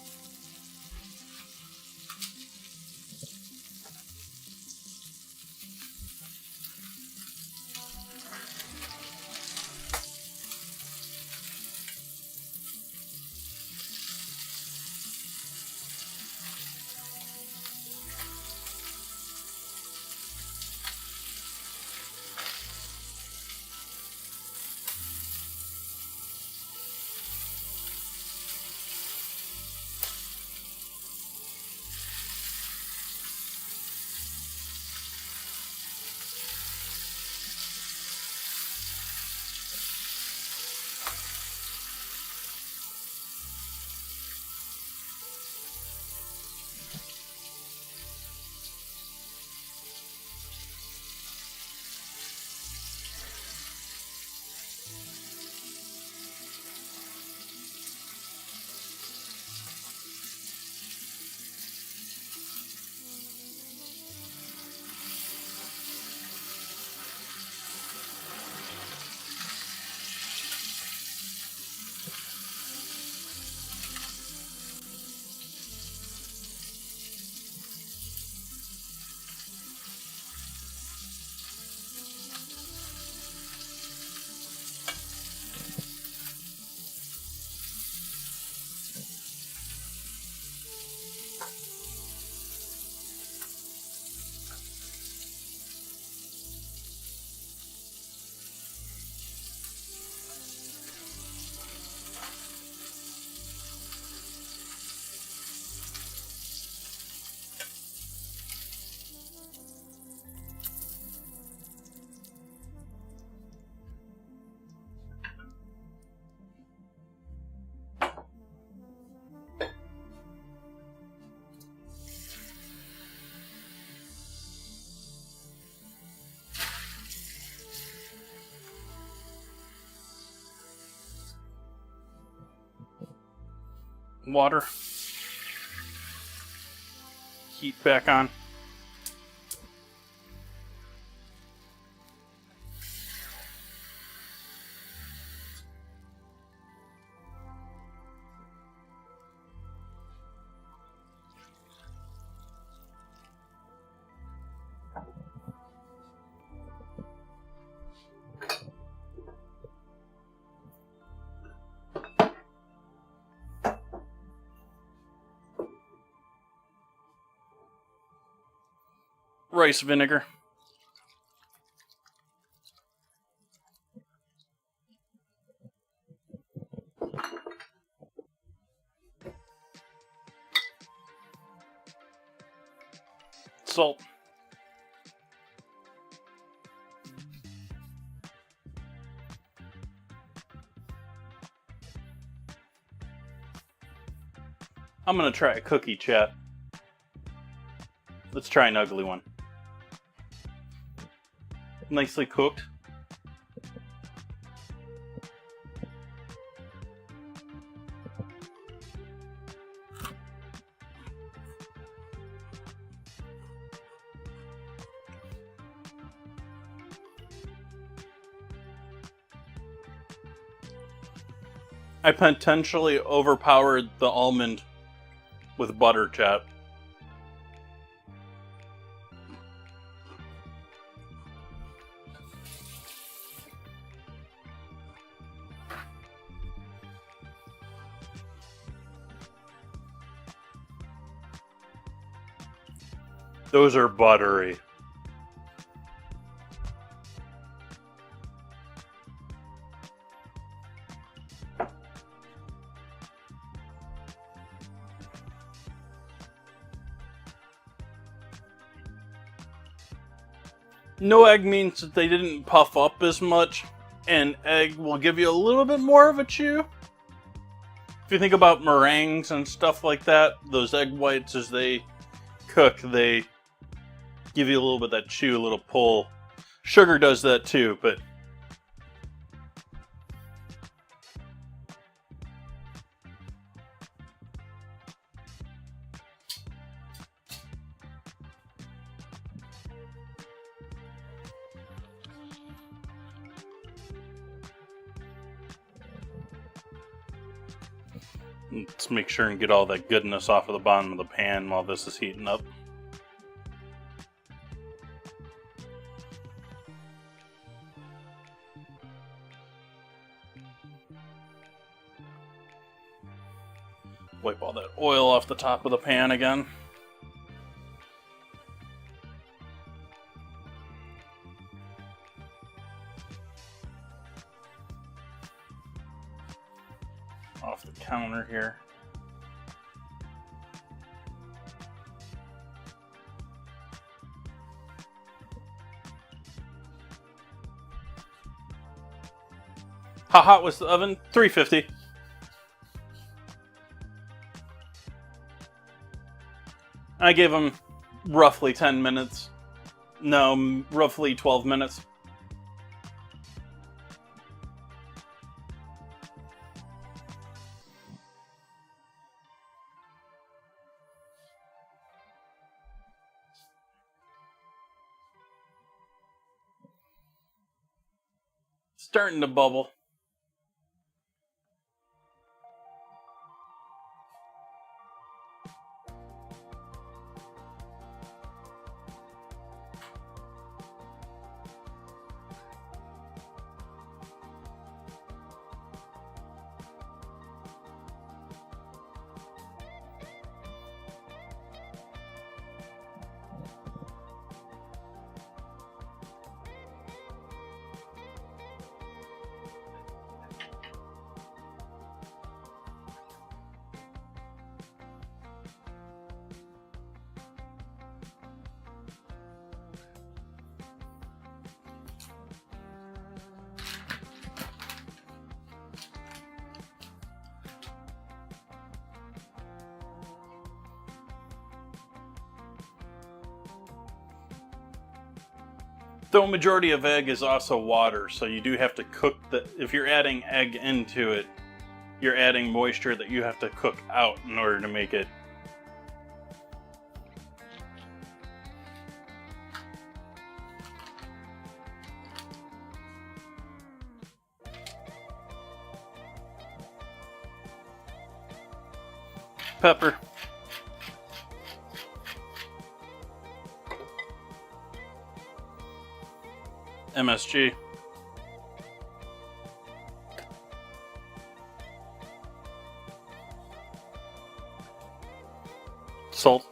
water. Heat back on. Rice vinegar. Salt. I'm gonna try a cookie, chat. Let's try an ugly one. Nicely cooked. I potentially overpowered the almond with butter, chat. Those are buttery. No egg means that they didn't puff up as much, and egg will give you a little bit more of a chew. If you think about meringues and stuff like that, those egg whites as they cook, they give you a little bit of that chew, a little pull. Sugar does that too, but let's make sure and get all that goodness off of the bottom of the pan while this is heating up. Wipe all that oil off the top of the pan again. Off the counter here. How hot was the oven? 350. I gave them roughly 10 minutes. No, roughly 12 minutes. Starting to bubble. Though a majority of egg is also water, so you do have to cook the, if you're adding egg into it, you're adding moisture that you have to cook out in order to make it. Pepper. MSG. Salt.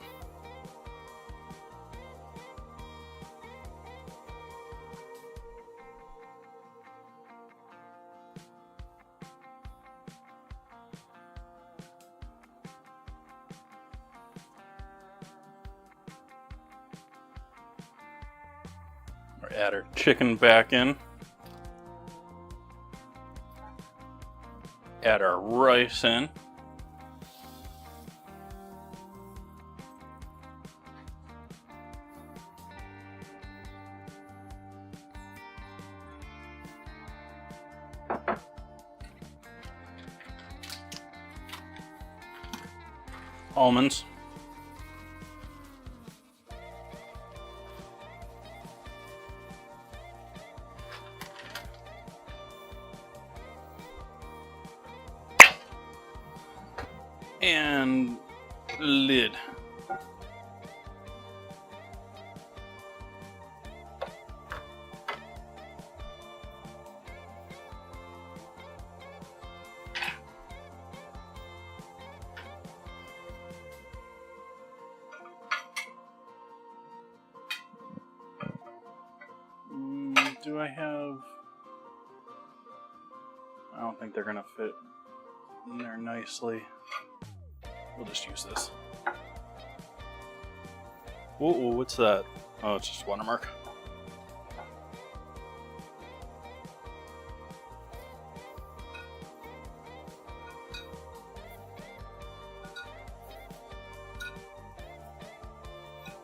Or add our chicken back in. Add our rice in. Almonds. And lid. Do I have... I don't think they're gonna fit in there nicely. We'll just use this. Whoa, what's that? Oh, it's just watermark.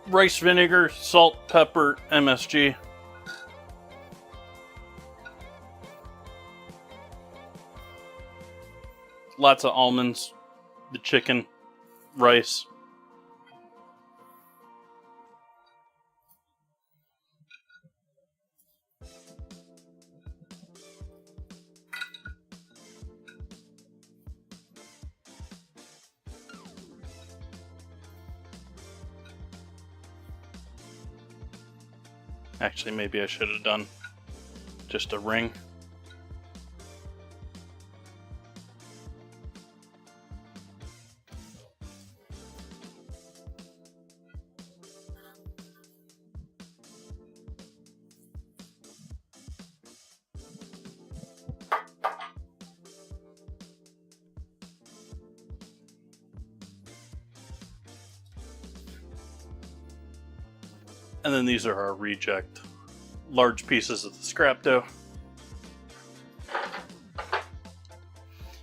Rice vinegar, salt, pepper, MSG. Lots of almonds, the chicken, rice. Actually, maybe I should have done just a ring. And then these are our reject large pieces of the scrap dough.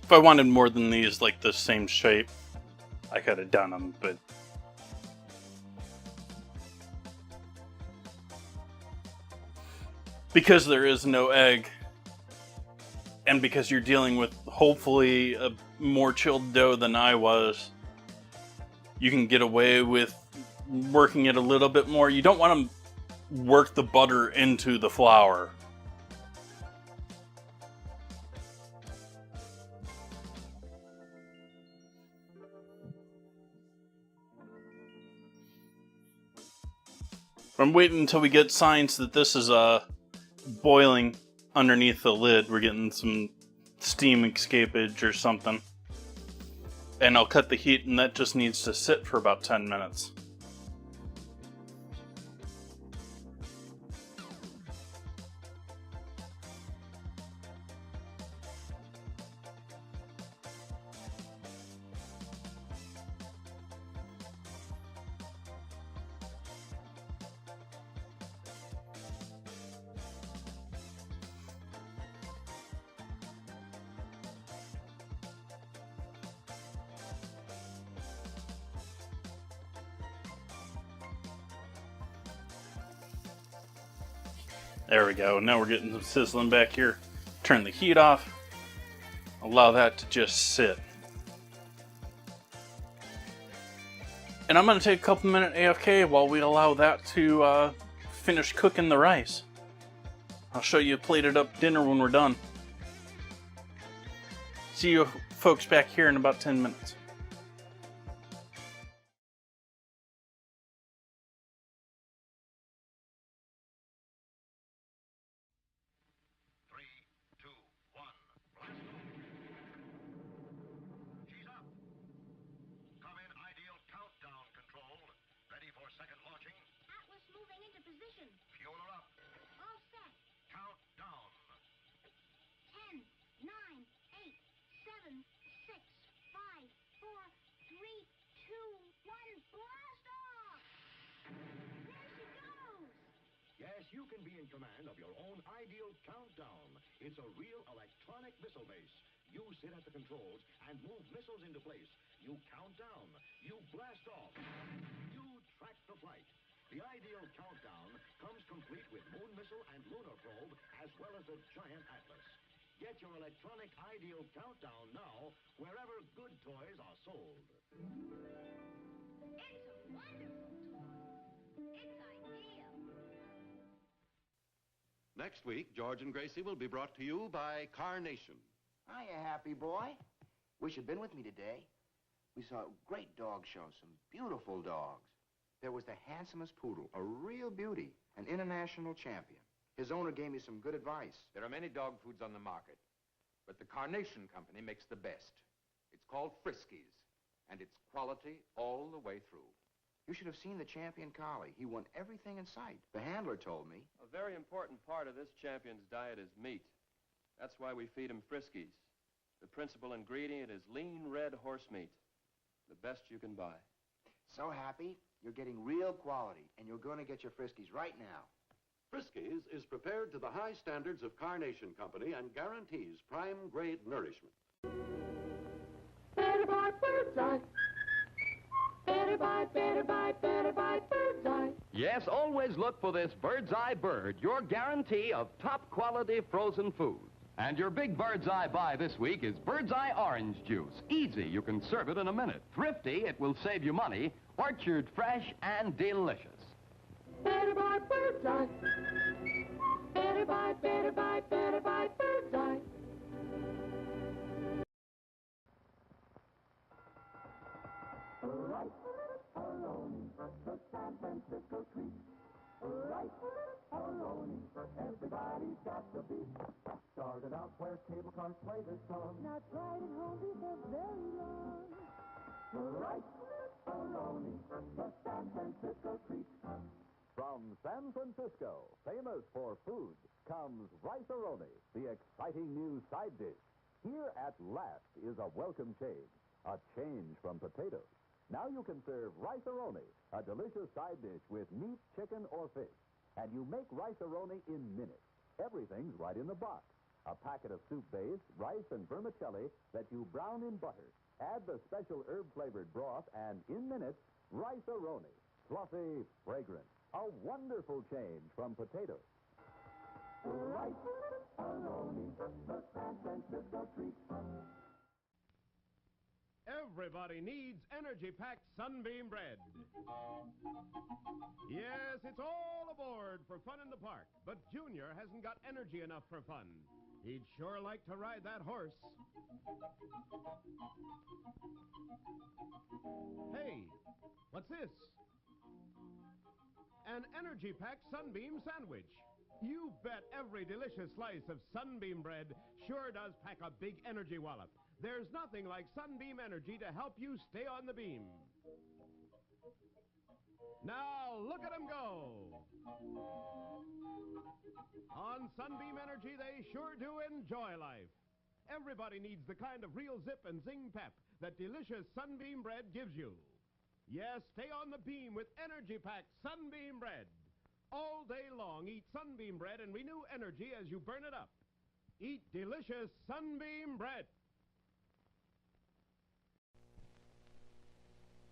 If I wanted more than these, like the same shape, I could have done them, but because there is no egg, and because you're dealing with hopefully a more chilled dough than I was, you can get away with working it a little bit more. You don't want to work the butter into the flour. I'm waiting until we get signs that this is boiling underneath the lid. We're getting some steam escapage or something. And I'll cut the heat, and that just needs to sit for about 10 minutes. There we go. Now we're getting some sizzling back here. Turn the heat off. I'll Allow that to just sit. And I'm going to take a couple minute AFK while we allow that to finish cooking the rice. I'll show you a plated up dinner when we're done. See you folks back here in about 10 minutes. You can be in command of your own ideal countdown. It's a real electronic missile base. You sit at the controls and move missiles into place. You count down. You blast off. You track the flight. The ideal countdown comes complete with moon missile and lunar probe, as well as a giant atlas. Get your electronic ideal countdown now, wherever good toys are sold. It's a wonderful toy. It's ideal. Next week, George and Gracie will be brought to you by Carnation. Hiya, happy boy. Wish you'd been with me today. We saw a great dog show, some beautiful dogs. There was the handsomest poodle, a real beauty, an international champion. His owner gave me some good advice. There are many dog foods on the market, but the Carnation Company makes the best. It's called Friskies, and it's quality all the way through. You should have seen the champion collie. He won everything in sight. The handler told me. A very important part of this champion's diet is meat. That's why we feed him Friskies. The principal ingredient is lean red horse meat, the best you can buy. So happy, you're getting real quality, and you're going to get your Friskies right now. Friskies is prepared to the high standards of Carnation Company and guarantees prime-grade nourishment. Better buy Bird's Eye. Better buy, better buy, better buy Bird's Eye. Yes, always look for this Bird's Eye Bird, your guarantee of top-quality frozen food. And your big Bird's Eye buy this week is Bird's Eye Orange Juice. Easy, you can serve it in a minute. Thrifty, it will save you money. Orchard fresh and delicious. Better buy Bird's Eye. Better buy, better buy, better buy Bird's Eye. Right, alone, the San Francisco treat. Right, alone, everybody's got the beat. Started out where cable cars play this song. Not right at home because very long. Right, alone, the San Francisco treat. From San Francisco, famous for food, comes Rice-A-Roni, the exciting new side dish. Here at last is a welcome change from potatoes. Now you can serve Rice-A-Roni, a delicious side dish with meat, chicken, or fish. And you make Rice-A-Roni in minutes. Everything's right in the box. A packet of soup base, rice, and vermicelli that you brown in butter. Add the special herb-flavored broth, and in minutes, Rice-A-Roni. Fluffy, fragrant. A wonderful change from potatoes. Rice-A-Roni, the San Francisco treat. Everybody needs energy-packed Sunbeam bread. Yes, it's all aboard for fun in the park, but Junior hasn't got energy enough for fun. He'd sure like to ride that horse. Hey, what's this? An energy-packed Sunbeam sandwich. You bet every delicious slice of Sunbeam bread sure does pack a big energy wallop. There's nothing like Sunbeam Energy to help you stay on the beam. Now, look at them go. On Sunbeam Energy, they sure do enjoy life. Everybody needs the kind of real zip and zing pep that delicious Sunbeam bread gives you. Yes, stay on the beam with energy-packed Sunbeam bread. All day long, eat Sunbeam bread and renew energy as you burn it up. Eat delicious Sunbeam bread.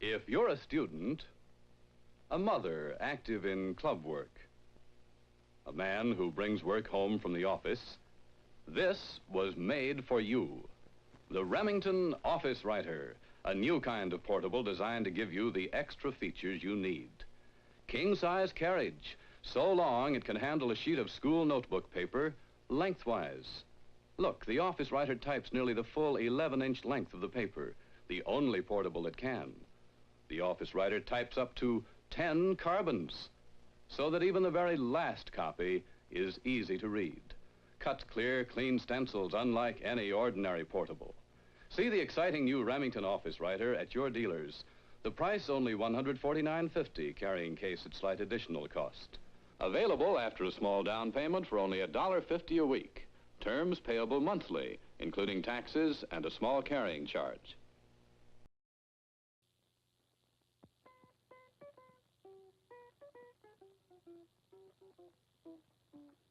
If you're a student, a mother active in club work, a man who brings work home from the office, this was made for you. The Remington Office Writer, a new kind of portable designed to give you the extra features you need. King-size carriage, so long it can handle a sheet of school notebook paper lengthwise. Look, the Office Writer types nearly the full 11-inch length of the paper, the only portable it can. The Office Writer types up to 10 carbons, so that even the very last copy is easy to read. Cut clear, clean stencils unlike any ordinary portable. See the exciting new Remington Office Writer at your dealers. The price only $149.50, carrying case at slight additional cost. Available after a small down payment for only $1.50 a week. Terms payable monthly, including taxes and a small carrying charge.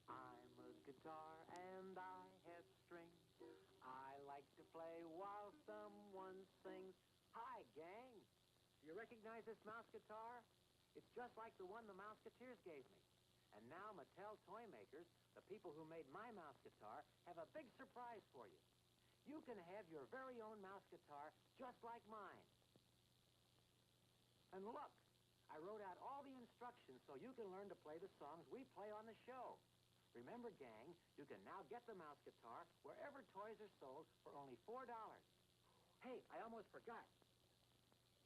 I'm a guitar and I have strings. I like to play while someone sings. Hi, gang. Do you recognize this mouse guitar? It's just like the one the Mouseketeers gave me. And now Mattel Toy Makers, the people who made my mouse guitar, have a big surprise for you. You can have your very own mouse guitar just like mine. And look, I wrote out all the instructions so you can learn to play the songs we play on the show. Remember, gang, you can now get the mouse guitar wherever toys are sold for only $4. Hey, I almost forgot.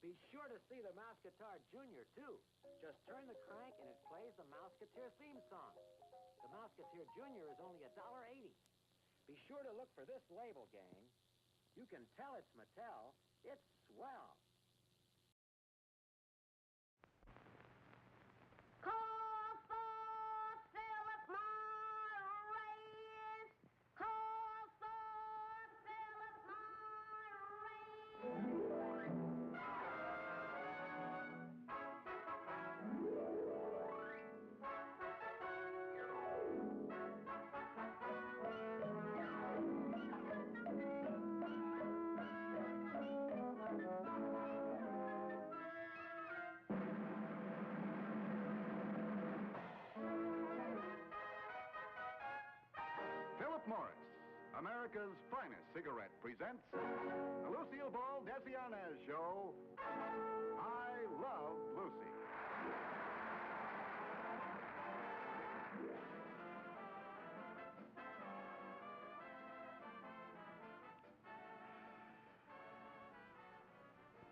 Be sure to see the Mouse Guitar Junior, too. Just turn the crank and it plays the Mouseketeer theme song. The Mouseketeer Junior is only $1.80. Be sure to look for this label, gang. You can tell it's Mattel. It's swell. Call for Philip Morris. Call for Philip Morris. Philip Morris, America's finest cigarette, presents the Lucille Ball Desiarnaz show, I Love Lucy.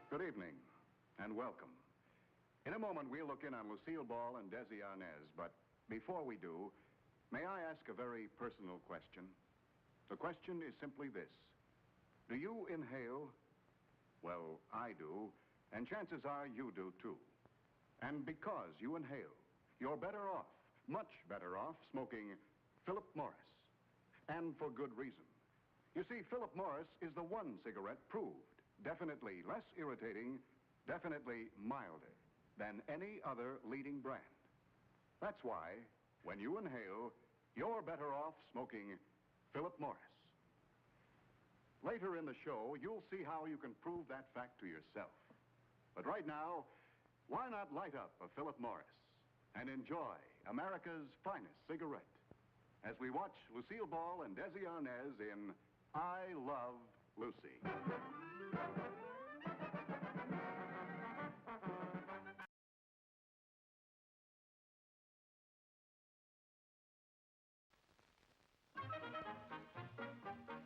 Good evening, and welcome. In a moment, we'll look in on Lucille Ball and Desi Arnaz, but before we do, may I ask a very personal question? The question is simply this. Do you inhale? Well, I do, and chances are you do too. And because you inhale, you're better off, much better off, smoking Philip Morris. And for good reason. You see, Philip Morris is the one cigarette proved definitely less irritating, definitely milder than any other leading brand. That's why, when you inhale, you're better off smoking Philip Morris. Later in the show, you'll see how you can prove that fact to yourself. But right now, why not light up a Philip Morris and enjoy America's finest cigarette as we watch Lucille Ball and Desi Arnaz in I Love Lucy.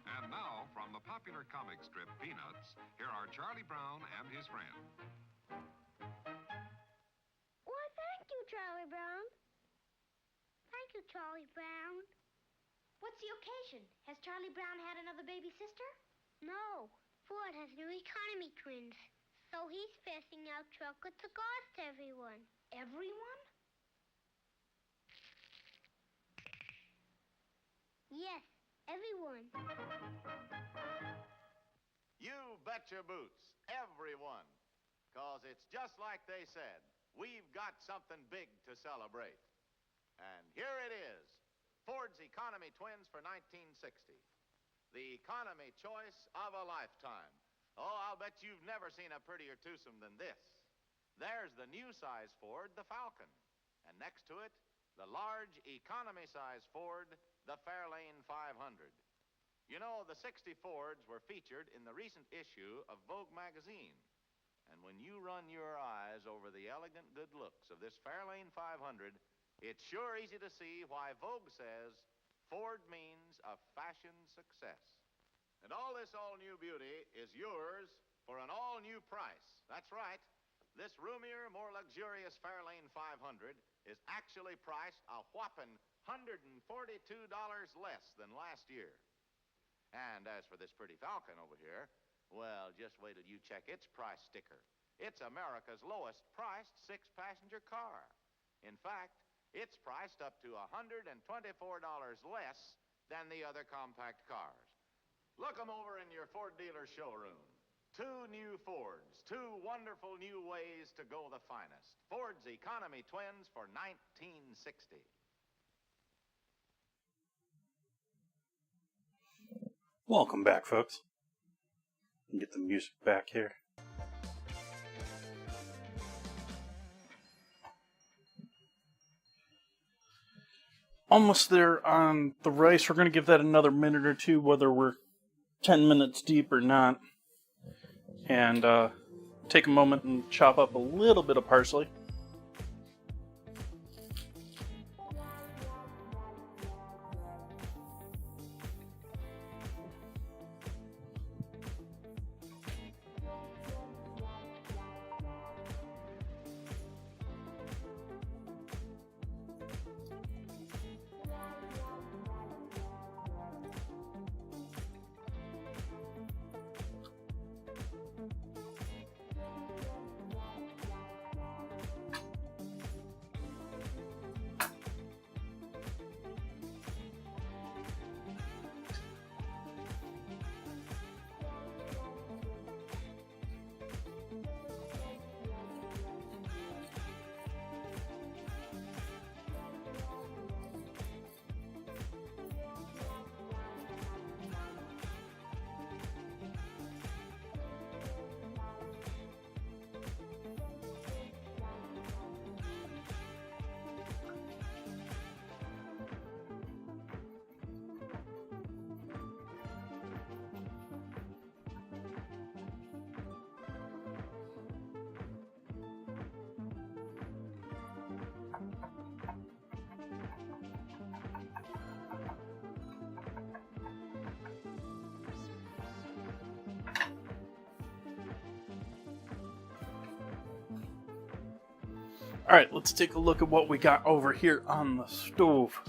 And now, from the popular comic strip Peanuts, here are Charlie Brown and his friend. Why, thank you, Charlie Brown. Thank you, Charlie Brown. What's the occasion? Has Charlie Brown had another baby sister? No, Ford has new economy twins, so he's passing out chocolate cigars to everyone. Everyone? Yes, everyone. You bet your boots, everyone. 'Cause it's just like they said. We've got something big to celebrate. And here it is, Ford's Economy Twins for 1960. The economy choice of a lifetime. Oh, I'll bet you've never seen a prettier twosome than this. There's the new size Ford, the Falcon. And next to it, the large economy size Ford, the Fairlane 500. You know, the 60 Fords were featured in the recent issue of Vogue magazine. And when you run your eyes over the elegant good looks of this Fairlane 500, it's sure easy to see why Vogue says Ford means a fashion success. And all this all-new beauty is yours for an all-new price. That's right. This roomier, more luxurious Fairlane 500 is actually priced a whopping $142 less than last year. And as for this pretty Falcon over here, well, just wait till you check its price sticker. It's America's lowest priced six-passenger car. In fact, it's priced up to $124 less than the other compact cars. Look them over in your Ford dealer showroom. Two new Fords, two wonderful new ways to go the finest. Ford's Economy Twins for $19.60. Welcome back, folks. Get the music back here. Almost there on the rice. We're going to give that another minute or two, whether we're 10 minutes deep or not. And take a moment and chop up a little bit of parsley. Alright, let's take a look at what we got over here on the stove.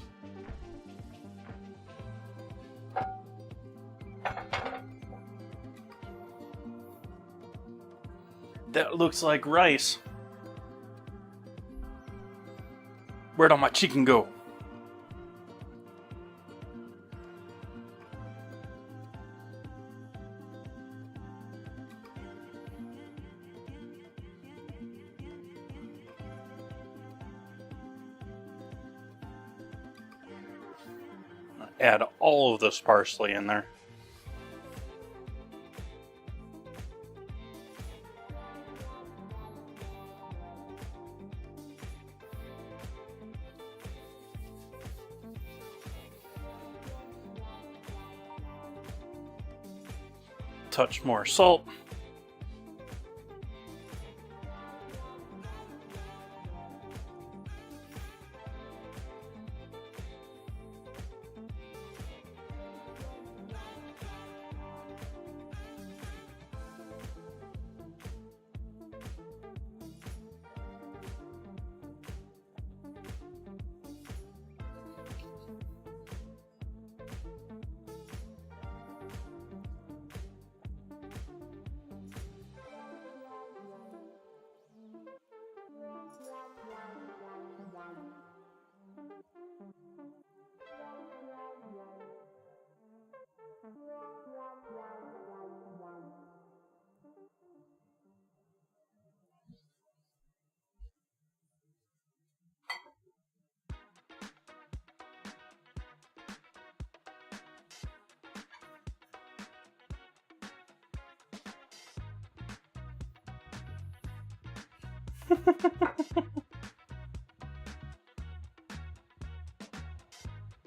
That looks like rice. Where'd all my chicken go? Add all of this parsley in there. Touch more salt.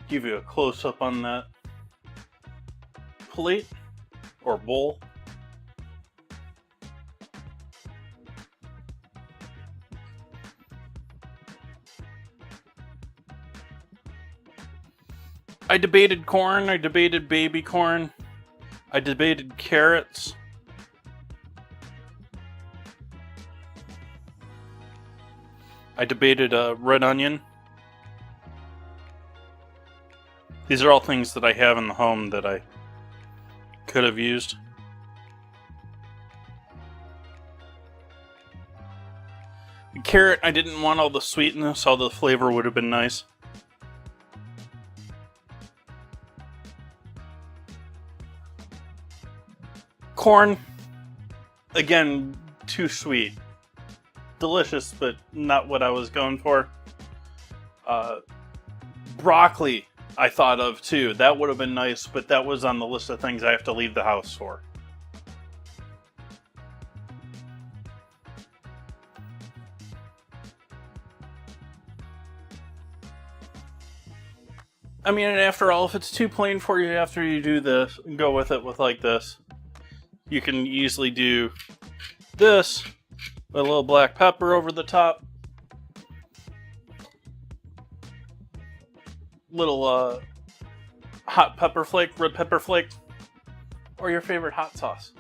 Give you a close-up on that. plate or bowl. I debated corn, I debated baby corn, I debated carrots. I debated red onion. These are all things that I have in the home that I could have used. The carrot, I didn't want all the sweetness, all the flavor would have been nice. Corn, again, too sweet. Delicious, but not what I was going for. Broccoli, I thought of too. That would have been nice, but that was on the list of things I have to leave the house for. I mean, after all, if it's too plain for you after you do this, go with it with like this. You can easily do this with a little black pepper over the top. Little hot pepper flake, red pepper flake, or your favorite hot sauce.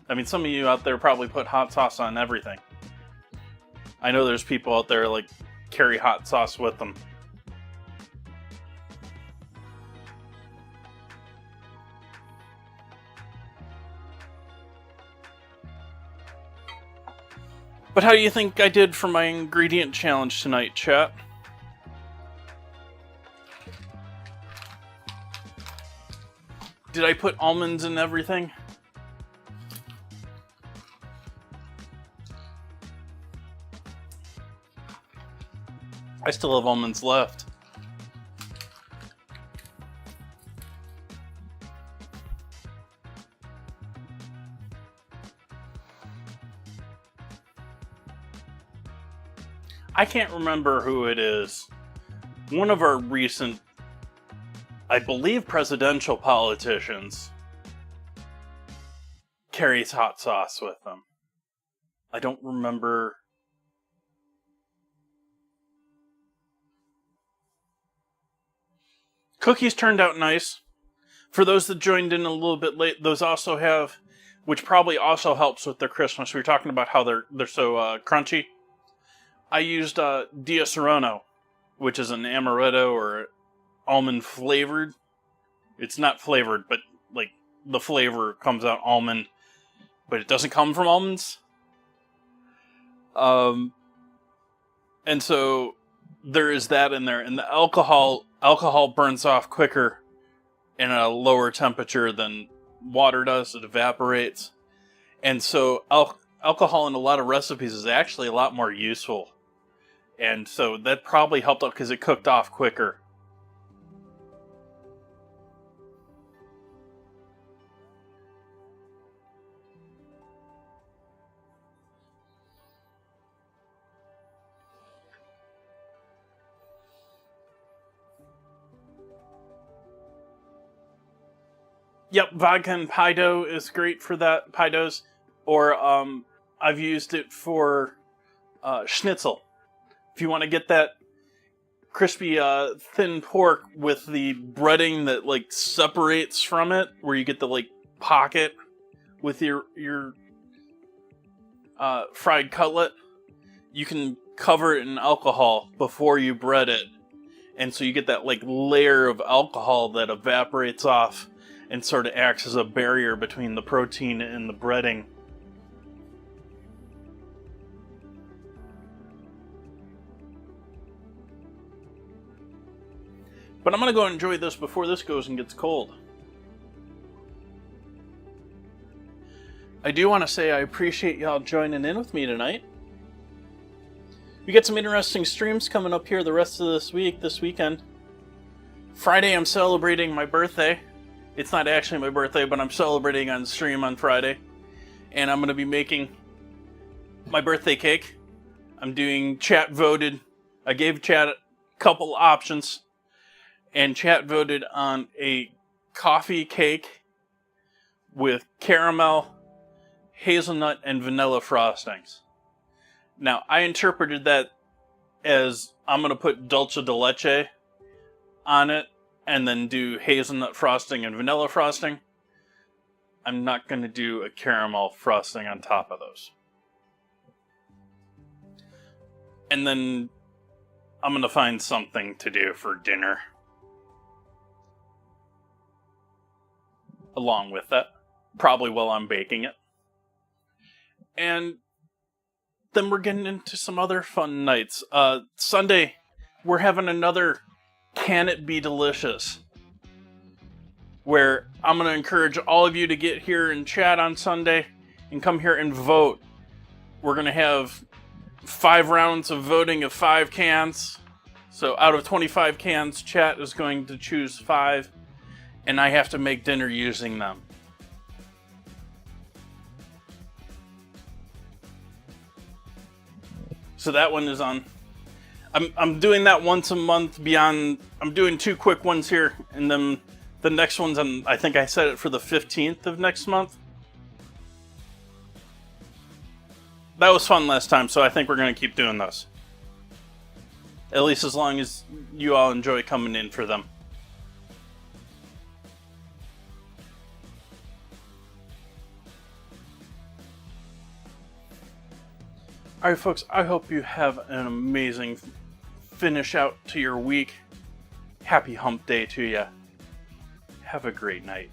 I mean, some of you out there probably put hot sauce on everything. I know there's people out there like carry hot sauce with them. But how do you think I did for my ingredient challenge tonight, chat? Did I put almonds in everything? I still have almonds left. I can't remember who it is. One of our recent, I believe, presidential politicians carries hot sauce with them. I don't remember. Cookies turned out nice. For those that joined in a little bit late, those also have, which probably also helps with their crispness. We were talking about how they're so crunchy. I used Dia Serrano, which is an amaretto or almond flavored. It's not flavored, but like the flavor comes out almond, but it doesn't come from almonds. And so there is that in there, and the alcohol burns off quicker in a lower temperature than water does. It evaporates, and so alcohol in a lot of recipes is actually a lot more useful. And so that probably helped out because it cooked off quicker. Yep, vodka and pie dough is great for that. Pie doughs. Or I've used it for schnitzel. If you want to get that crispy thin pork with the breading that like separates from it, where you get the like pocket with your fried cutlet, you can cover it in alcohol before you bread it, and so you get that like layer of alcohol that evaporates off and sort of acts as a barrier between the protein and the breading. But I'm going to go enjoy this before this goes and gets cold. I do want to say I appreciate y'all joining in with me tonight. We got some interesting streams coming up here the rest of this weekend. Friday I'm celebrating my birthday. It's not actually my birthday, but I'm celebrating on stream on Friday. And I'm going to be making my birthday cake. I'm doing chat voted. I gave chat a couple options. And chat voted on a coffee cake with caramel, hazelnut, and vanilla frostings. Now, I interpreted that as I'm going to put dulce de leche on it and then do hazelnut frosting and vanilla frosting. I'm not going to do a caramel frosting on top of those. And then I'm going to find something to do for dinner along with that, probably while I'm baking it. And then we're getting into some other fun nights. Sunday, we're having another Can It Be Delicious, where I'm going to encourage all of you to get here and chat on Sunday and come here and vote. We're going to have 5 rounds of voting of 5 cans. So out of 25 cans, chat is going to choose 5, and I have to make dinner using them. So that one is on. I'm doing that once a month beyond. I'm doing 2 quick ones here, and then the next one's on, I think I set it for the 15th of next month. That was fun last time, so I think we're going to keep doing those. At least as long as you all enjoy coming in for them. Alright folks, I hope you have an amazing finish out to your week. Happy hump day to you. Have a great night.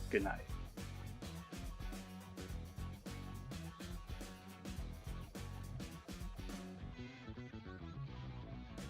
Good night.